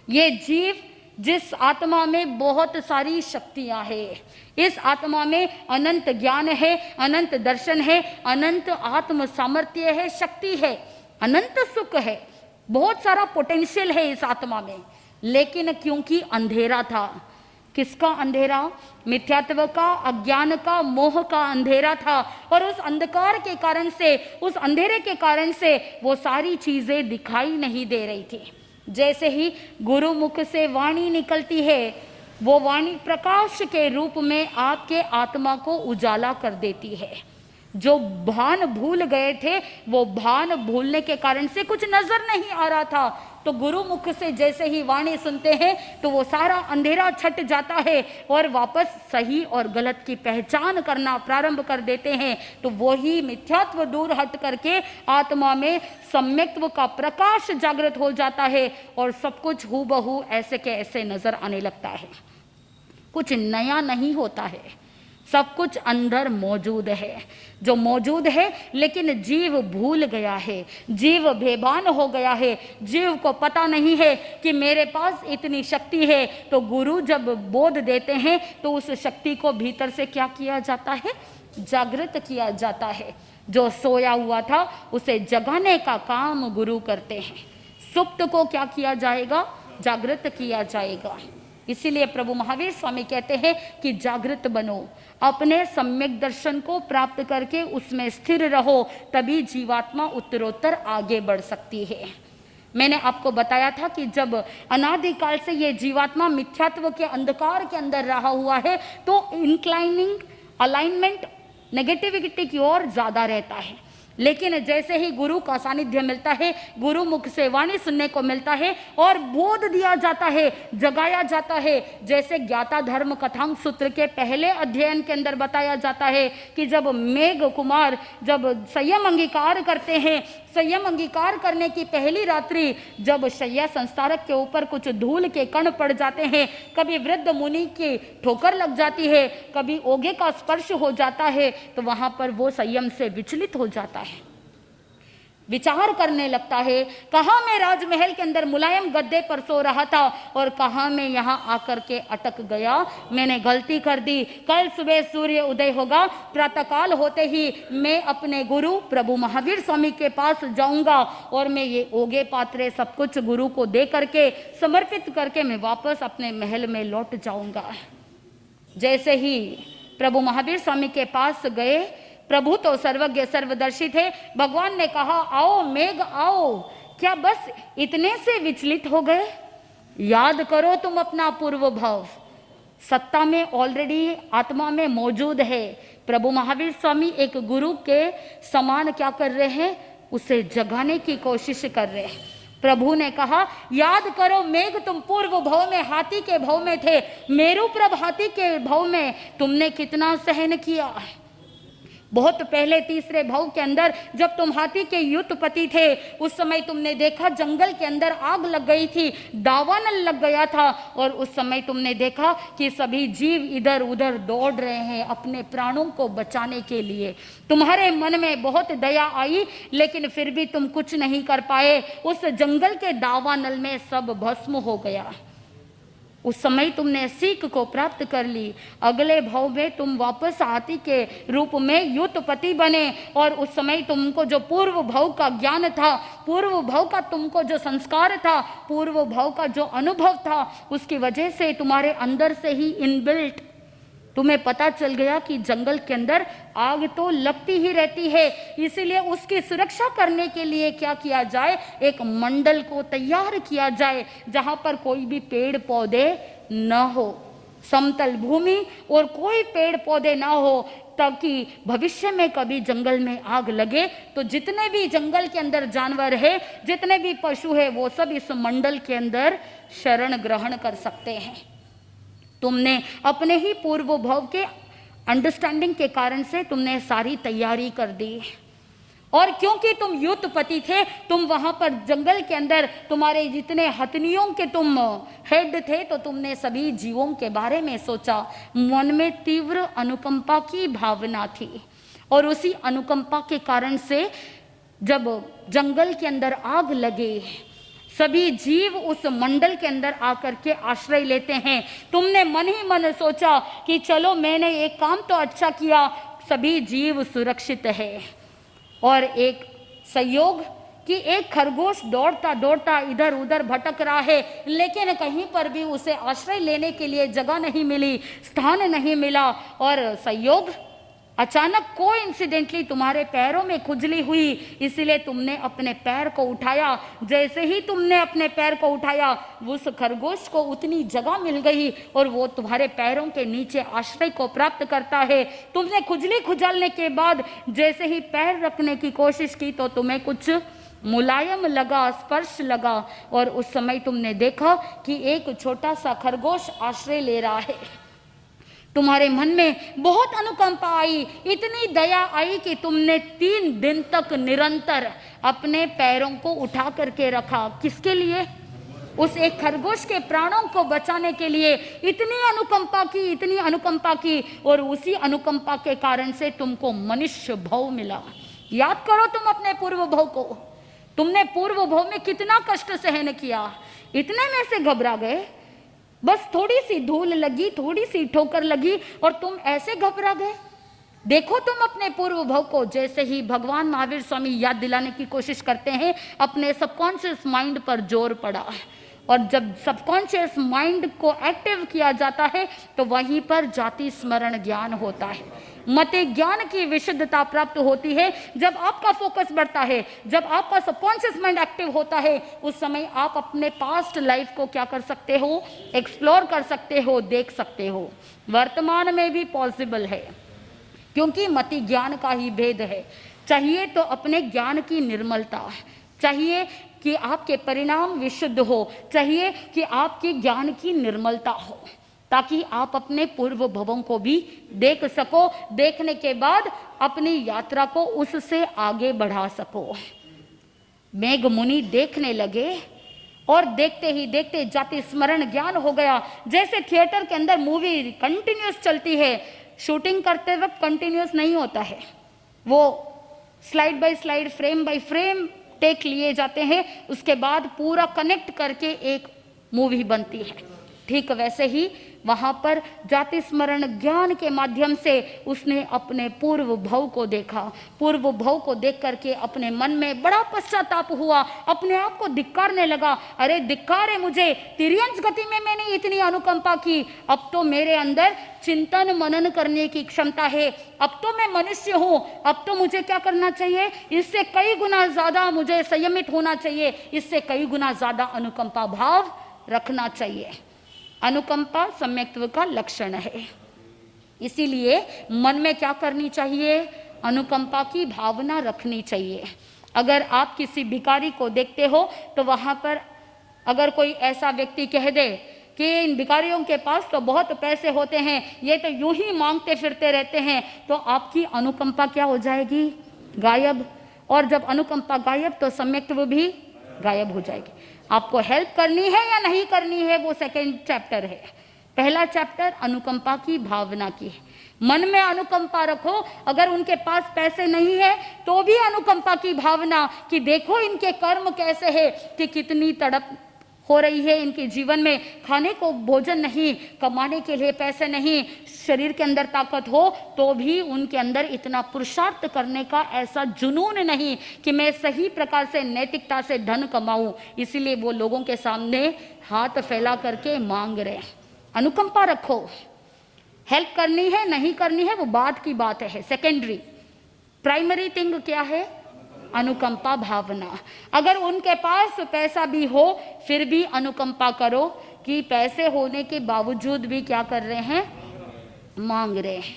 ये जीव, जिस आत्मा में बहुत सारी शक्तियां हैं, इस आत्मा में अनंत ज्ञान है, अनंत दर्शन है, अनंत आत्म सामर्थ्य है, शक्ति है, अनंत सुख है, बहुत सारा पोटेंशियल है इस आत्मा में। लेकिन क्योंकि अंधेरा था, किसका अंधेरा? मिथ्यात्व का, अज्ञान का, मोह का अंधेरा था। और उस अंधकार के कारण से, उस अंधेरे के कारण से वो सारी चीजें दिखाई नहीं दे रही थी। जैसे ही गुरु मुख से वाणी निकलती है, वो वाणी प्रकाश के रूप में आपके आत्मा को उजाला कर देती है। जो भान भूल गए थे, वो भान भूलने के कारण से कुछ नजर नहीं आ रहा था, तो गुरु मुख से जैसे ही वाणी सुनते हैं तो वो सारा अंधेरा छट जाता है और वापस सही और गलत की पहचान करना प्रारंभ कर देते हैं। तो वही मिथ्यात्व दूर हट करके आत्मा में सम्यक्त्व का प्रकाश जागृत हो जाता है और सब कुछ हूबहू ऐसे के ऐसे नजर आने लगता है। कुछ नया नहीं होता है। सब कुछ अंदर मौजूद है, जो मौजूद है, लेकिन जीव भूल गया है, जीव बेभान हो गया है, जीव को पता नहीं है कि मेरे पास इतनी शक्ति है। तो गुरु जब बोध देते हैं तो उस शक्ति को भीतर से क्या किया जाता है? जागृत किया जाता है। जो सोया हुआ था उसे जगाने का काम गुरु करते हैं। सुप्त को क्या किया जाएगा? जागृत किया जाएगा। इसीलिए प्रभु महावीर स्वामी कहते हैं कि जागृत बनो, अपने सम्यक दर्शन को प्राप्त करके उसमें स्थिर रहो, तभी जीवात्मा उत्तरोत्तर आगे बढ़ सकती है। मैंने आपको बताया था कि जब अनादिकाल से ये जीवात्मा मिथ्यात्व के अंधकार के अंदर रहा हुआ है तो इंक्लाइनिंग अलाइनमेंट नेगेटिविटी की ओर ज्यादा रहता है। लेकिन जैसे ही गुरु का सानिध्य मिलता है, गुरु मुख से वाणी सुनने को मिलता है और बोध दिया जाता है, जगाया जाता है। जैसे ज्ञाता धर्म कथांग सूत्र के पहले अध्ययन के अंदर बताया जाता है कि जब मेघ कुमार जब संयम अंगीकार करते हैं, संयम अंगीकार करने की पहली रात्रि जब शैया संस्कारक के ऊपर कुछ धूल के कण पड़ जाते हैं, कभी वृद्ध मुनि की ठोकर लग जाती है, कभी ओगे का स्पर्श हो जाता है, तो वहां पर वो संयम से विचलित हो जाता है, विचार करने लगता है, कहाँ मैं राजमहल के अंदर मुलायम गद्दे पर सो रहा था और कहाँ मैं यहाँ आकर के अटक गया, मैंने गलती कर दी। कल सुबह सूर्य उदय होगा, प्रातःकाल होते ही मैं अपने गुरु प्रभु महावीर स्वामी के पास जाऊंगा और मैं ये ओगे पात्रे सब कुछ गुरु को दे करके समर्पित करके मैं वापस अपने महल में लौट जाऊंगा। जैसे ही प्रभु महावीर स्वामी के पास गए, प्रभु तो सर्वज्ञ सर्वदर्शी थे, भगवान ने कहा आओ मेघ आओ। क्या बस इतने से विचलित हो गए? याद करो तुम अपना पूर्व भाव, सत्ता में ऑलरेडी आत्मा में मौजूद है। प्रभु महावीर स्वामी एक गुरु के समान क्या कर रहे हैं? उसे जगाने की कोशिश कर रहे हैं। प्रभु ने कहा याद करो मेघ, तुम पूर्व भव में हाथी के भव में थे, मेरु प्रभ हाथी के भव में तुमने कितना सहन किया। बहुत पहले तीसरे भव के अंदर जब तुम हाथी के युद्धपति थे, उस समय तुमने देखा जंगल के अंदर आग लग गई थी, दावानल लग गया था और उस समय तुमने देखा कि सभी जीव इधर उधर दौड़ रहे हैं अपने प्राणों को बचाने के लिए। तुम्हारे मन में बहुत दया आई, लेकिन फिर भी तुम कुछ नहीं कर पाए। उस जंगल के दावानल में सब भस्म हो गया। उस समय तुमने सीख को प्राप्त कर ली। अगले भव में तुम वापस हाथी के रूप में युद्धपति बने और उस समय तुमको जो पूर्व भव का ज्ञान था, पूर्व भव का तुमको जो संस्कार था, पूर्व भव का जो अनुभव था, उसकी वजह से तुम्हारे अंदर से ही इनबिल्ट तुम्हें पता चल गया कि जंगल के अंदर आग तो लगती ही रहती है, इसीलिए उसकी सुरक्षा करने के लिए क्या किया जाए? एक मंडल को तैयार किया जाए जहां पर कोई भी पेड़ पौधे न हो, समतल भूमि और कोई पेड़ पौधे ना हो, ताकि भविष्य में कभी जंगल में आग लगे तो जितने भी जंगल के अंदर जानवर है, जितने भी पशु है, वो सब इस मंडल के अंदर शरण ग्रहण कर सकते हैं। तुमने अपने ही पूर्व भव के अंडरस्टैंडिंग के कारण से तुमने सारी तैयारी कर दी और क्योंकि तुम युद्धपति थे, तुम वहां पर जंगल के अंदर तुम्हारे जितने हथनियों के तुम हेड थे, तो तुमने सभी जीवों के बारे में सोचा। मन में तीव्र अनुकंपा की भावना थी और उसी अनुकंपा के कारण से जब जंगल के अंदर आग लगे, सभी जीव उस मंडल के अंदर आकर के आश्रय लेते हैं। तुमने मन ही मन सोचा कि चलो मैंने एक काम तो अच्छा किया, सभी जीव सुरक्षित है। और एक संयोग कि एक खरगोश दौड़ता दौड़ता इधर उधर भटक रहा है, लेकिन कहीं पर भी उसे आश्रय लेने के लिए जगह नहीं मिली, स्थान नहीं मिला। और संयोग अचानक कोइंसिडेंटली तुम्हारे पैरों में खुजली हुई, इसलिए तुमने अपने पैर को उठाया। जैसे ही तुमने अपने पैर को उठाया, उस खरगोश को उतनी जगह मिल गई और वो तुम्हारे पैरों के नीचे आश्रय को प्राप्त करता है। तुमने खुजली खुजालने के बाद जैसे ही पैर रखने की कोशिश की तो तुम्हें कुछ मुलायम लगा, स्पर्श लगा और उस समय तुमने देखा कि एक छोटा सा खरगोश आश्रय ले रहा है। तुम्हारे मन में बहुत अनुकंपा आई, इतनी दया आई कि तुमने 3 दिन तक निरंतर अपने पैरों को उठा करके रखा। किसके लिए? उस एक खरगोश के प्राणों को बचाने के लिए इतनी अनुकंपा की, और उसी अनुकंपा के कारण से तुमको मनुष्य भव मिला। याद करो तुम अपने पूर्व भव को, तुमने पूर्व भव में कितना कष्ट सहन किया, इतने में से घबरा गए, बस थोड़ी सी धूल लगी, थोड़ी सी ठोकर लगी और तुम ऐसे घबरा गए। देखो तुम अपने पूर्व भव को। जैसे ही भगवान महावीर स्वामी याद दिलाने की कोशिश करते हैं, अपने सबकॉन्शियस माइंड पर जोर पड़ा, और जब सबकॉन्शियस माइंड को एक्टिव किया जाता है तो वहीं पर जाति स्मरण ज्ञान होता है, मते ज्ञान की विशुद्धता प्राप्त होती है। जब आपका फोकस बढ़ता है, जब आपका सबकॉन्शियस माइंड एक्टिव होता है, उस समय आप अपने पास्ट लाइफ को क्या कर सकते हो, एक्सप्लोर कर सकते हो, देख सकते हो। वर्तमान में भी पॉसिबल है, क्योंकि मति ज्ञान का ही भेद है। चाहिए तो अपने ज्ञान की निर्मलता, चाहिए कि आपके परिणाम विशुद्ध हो, चाहिए कि आपके ज्ञान की निर्मलता हो, ताकि आप अपने पूर्व भवों को भी देख सको, देखने के बाद अपनी यात्रा को उससे आगे बढ़ा सको। मेघ मुनि देखने लगे और देखते ही देखते जाति स्मरण ज्ञान हो गया। जैसे थिएटर के अंदर मूवी कंटिन्यूस चलती है, शूटिंग करते वक्त कंटिन्यूस नहीं होता है, वो slide by slide, frame by frame take लिए जाते हैं, उसके बाद पूरा कनेक्ट करके एक मूवी बनती है। ठीक वैसे ही वहां पर जाति स्मरण ज्ञान के माध्यम से उसने अपने पूर्व भव को देखा। पूर्व भव को देख करके अपने मन में बड़ा पश्चाताप हुआ, अपने आप को धिक्कारने लगा। अरे धिक्कार है मुझे, तिर्यंश गति में मैंने इतनी अनुकंपा की, अब तो मेरे अंदर चिंतन मनन करने की क्षमता है, अब तो मैं मनुष्य हूं, अब तो मुझे क्या करना चाहिए, इससे कई गुना ज्यादा मुझे संयमित होना चाहिए, इससे कई गुना ज्यादा अनुकंपा भाव रखना चाहिए। अनुकंपा सम्यक्त्व का लक्षण है। इसीलिए मन में क्या करनी चाहिए, अनुकंपा की भावना रखनी चाहिए। अगर आप किसी भिखारी को देखते हो तो वहां पर अगर कोई ऐसा व्यक्ति कह दे कि इन भिखारियों के पास तो बहुत पैसे होते हैं, ये तो यूं ही मांगते फिरते रहते हैं, तो आपकी अनुकंपा क्या हो जाएगी, गायब। और जब अनुकंपा गायब तो सम्यक्त्व भी गायब हो जाएगी। आपको हेल्प करनी है या नहीं करनी है, वो सेकंड चैप्टर है। पहला चैप्टर अनुकंपा की भावना की है। मन में अनुकंपा रखो, अगर उनके पास पैसे नहीं है तो भी अनुकंपा की भावना कि देखो इनके कर्म कैसे है, कि कितनी तड़प हो रही है इनके जीवन में, खाने को भोजन नहीं, कमाने के लिए पैसे नहीं, शरीर के अंदर ताकत हो तो भी उनके अंदर इतना पुरुषार्थ करने का ऐसा जुनून नहीं कि मैं सही प्रकार से नैतिकता से धन कमाऊं, इसीलिए वो लोगों के सामने हाथ फैला करके मांग रहे हैं। अनुकंपा रखो। हेल्प करनी है नहीं करनी है वो बात की बात है, सेकेंडरी। प्राइमरी थिंग क्या है, अनुकंपा भावना। अगर उनके पास पैसा भी हो फिर भी अनुकंपा करो कि पैसे होने के बावजूद भी क्या कर रहे हैं, मांग रहे हैं।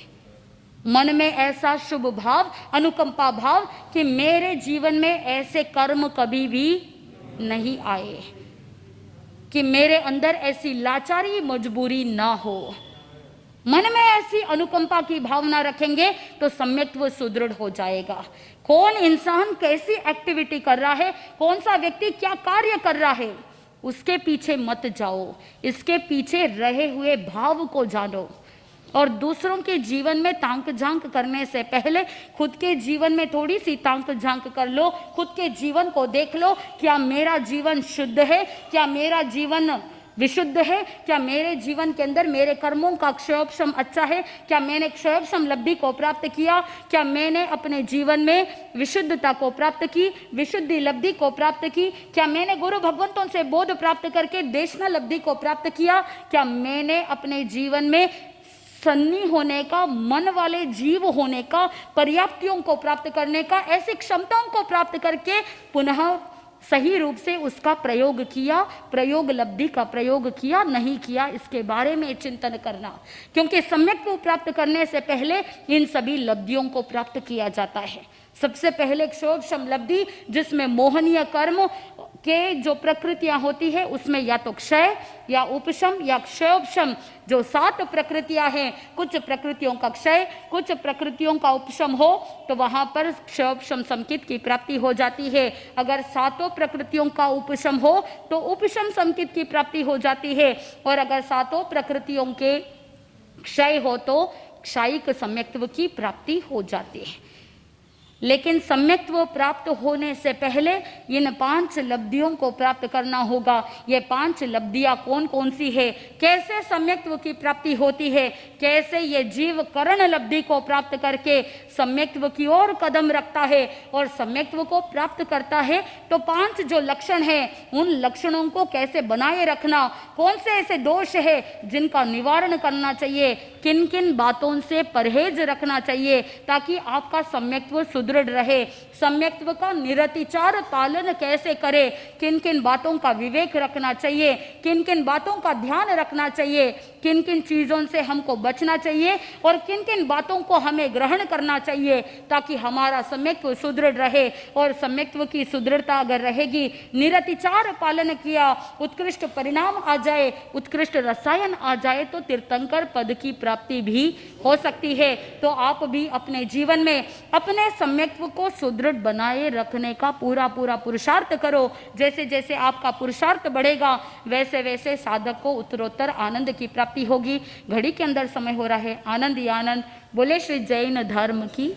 मन में ऐसा शुभ भाव, अनुकंपा भाव कि मेरे जीवन में ऐसे कर्म कभी भी नहीं आए, कि मेरे अंदर ऐसी लाचारी मजबूरी ना हो। मन में ऐसी अनुकंपा की भावना रखेंगे तो सम्यक्त्व सुदृढ़ हो जाएगा। कौन इंसान कैसी एक्टिविटी कर रहा है, कौन सा व्यक्ति क्या कार्य कर रहा है, उसके पीछे मत जाओ, इसके पीछे रहे हुए भाव को जानो। और दूसरों के जीवन में तांक झांक करने से पहले खुद के जीवन में थोड़ी सी तांक झांक कर लो, खुद के जीवन को देख लो। क्या मेरा जीवन शुद्ध है, क्या मेरा जीवन विशुद्ध है, क्या मेरे जीवन के अंदर मेरे कर्मों का क्षयोपशम अच्छा है, क्या मैंने क्षयोपशम लब्धि को प्राप्त किया, क्या मैंने अपने जीवन में विशुद्धता को प्राप्त की, विशुद्धि लब्धि को प्राप्त की, क्या मैंने गुरु भगवंतों से बोध प्राप्त करके देशना लब्धि को प्राप्त किया, क्या मैंने अपने जीवन में सन्नी होने का, मन वाले जीव होने का, पर्याप्तियों को प्राप्त करने का, ऐसी क्षमताओं को प्राप्त करके पुनः सही रूप से उसका प्रयोग किया, प्रयोग लब्धि का प्रयोग किया नहीं किया, इसके बारे में चिंतन करना। क्योंकि सम्यक को प्राप्त करने से पहले इन सभी लब्धियों को प्राप्त किया जाता है। सबसे पहले क्षोभशम लब्धि जिसमें मोहनीय कर्म के जो प्रकृतियां होती है उसमें या तो क्षय या उपशम या क्षयोपशम, जो 7 प्रकृतियां हैं, कुछ प्रकृतियों का क्षय कुछ प्रकृतियों का उपशम हो तो वहां पर क्षयोपशम समकित की प्राप्ति हो जाती है। अगर 7 प्रकृतियों का उपशम हो तो उपशम समकित की प्राप्ति हो जाती है, और अगर 7 प्रकृतियों के क्षय हो तो क्षयिक सम्यक्त्व की प्राप्ति हो जाती है। लेकिन सम्यक्त्व प्राप्त होने से पहले इन 5 लब्धियों को प्राप्त करना होगा। ये 5 लब्धियां कौन कौन सी है, कैसे सम्यक्त्व की प्राप्ति होती है, कैसे ये जीव करण लब्धि को प्राप्त करके सम्यक्त्व की ओर कदम रखता है और सम्यक्त्व को प्राप्त करता है, तो 5 जो लक्षण है उन लक्षणों को कैसे बनाए रखना, कौन से ऐसे दोष है जिनका निवारण करना चाहिए, किन किन बातों से परहेज रखना चाहिए ताकि आपका सम्यक्त्व सुदृढ़ रहे, सम्यक्त्व का निरतिचार पालन कैसे करे, किन किन बातों का विवेक रखना चाहिए, किन किन बातों का ध्यान रखना चाहिए, किन किन चीजों से हमको बचना चाहिए और किन किन बातों को हमें ग्रहण करना चाहिए ताकि हमारा सम्यक्त्व सुदृढ़ रहे। और सम्यक्त्व की सुदृढ़ता अगर रहेगी, निरतिचार पालन किया, उत्कृष्ट परिणाम आ जाए, उत्कृष्ट रसायन आ जाए तो तीर्थंकर पद की प्राप्ति भी हो सकती है। तो आप भी अपने जीवन में अपने सम्यक्त्व को सुदृढ़ बनाए रखने का पूरा पुरुषार्थ करो। जैसे जैसे आपका पुरुषार्थ बढ़ेगा वैसे वैसे साधक को उत्तरोत्तर आनंद की प्राप्ति होगी। घड़ी के अंदर समय हो रहा है, आनंद ही आनंद। बोले श्री जैन धर्म की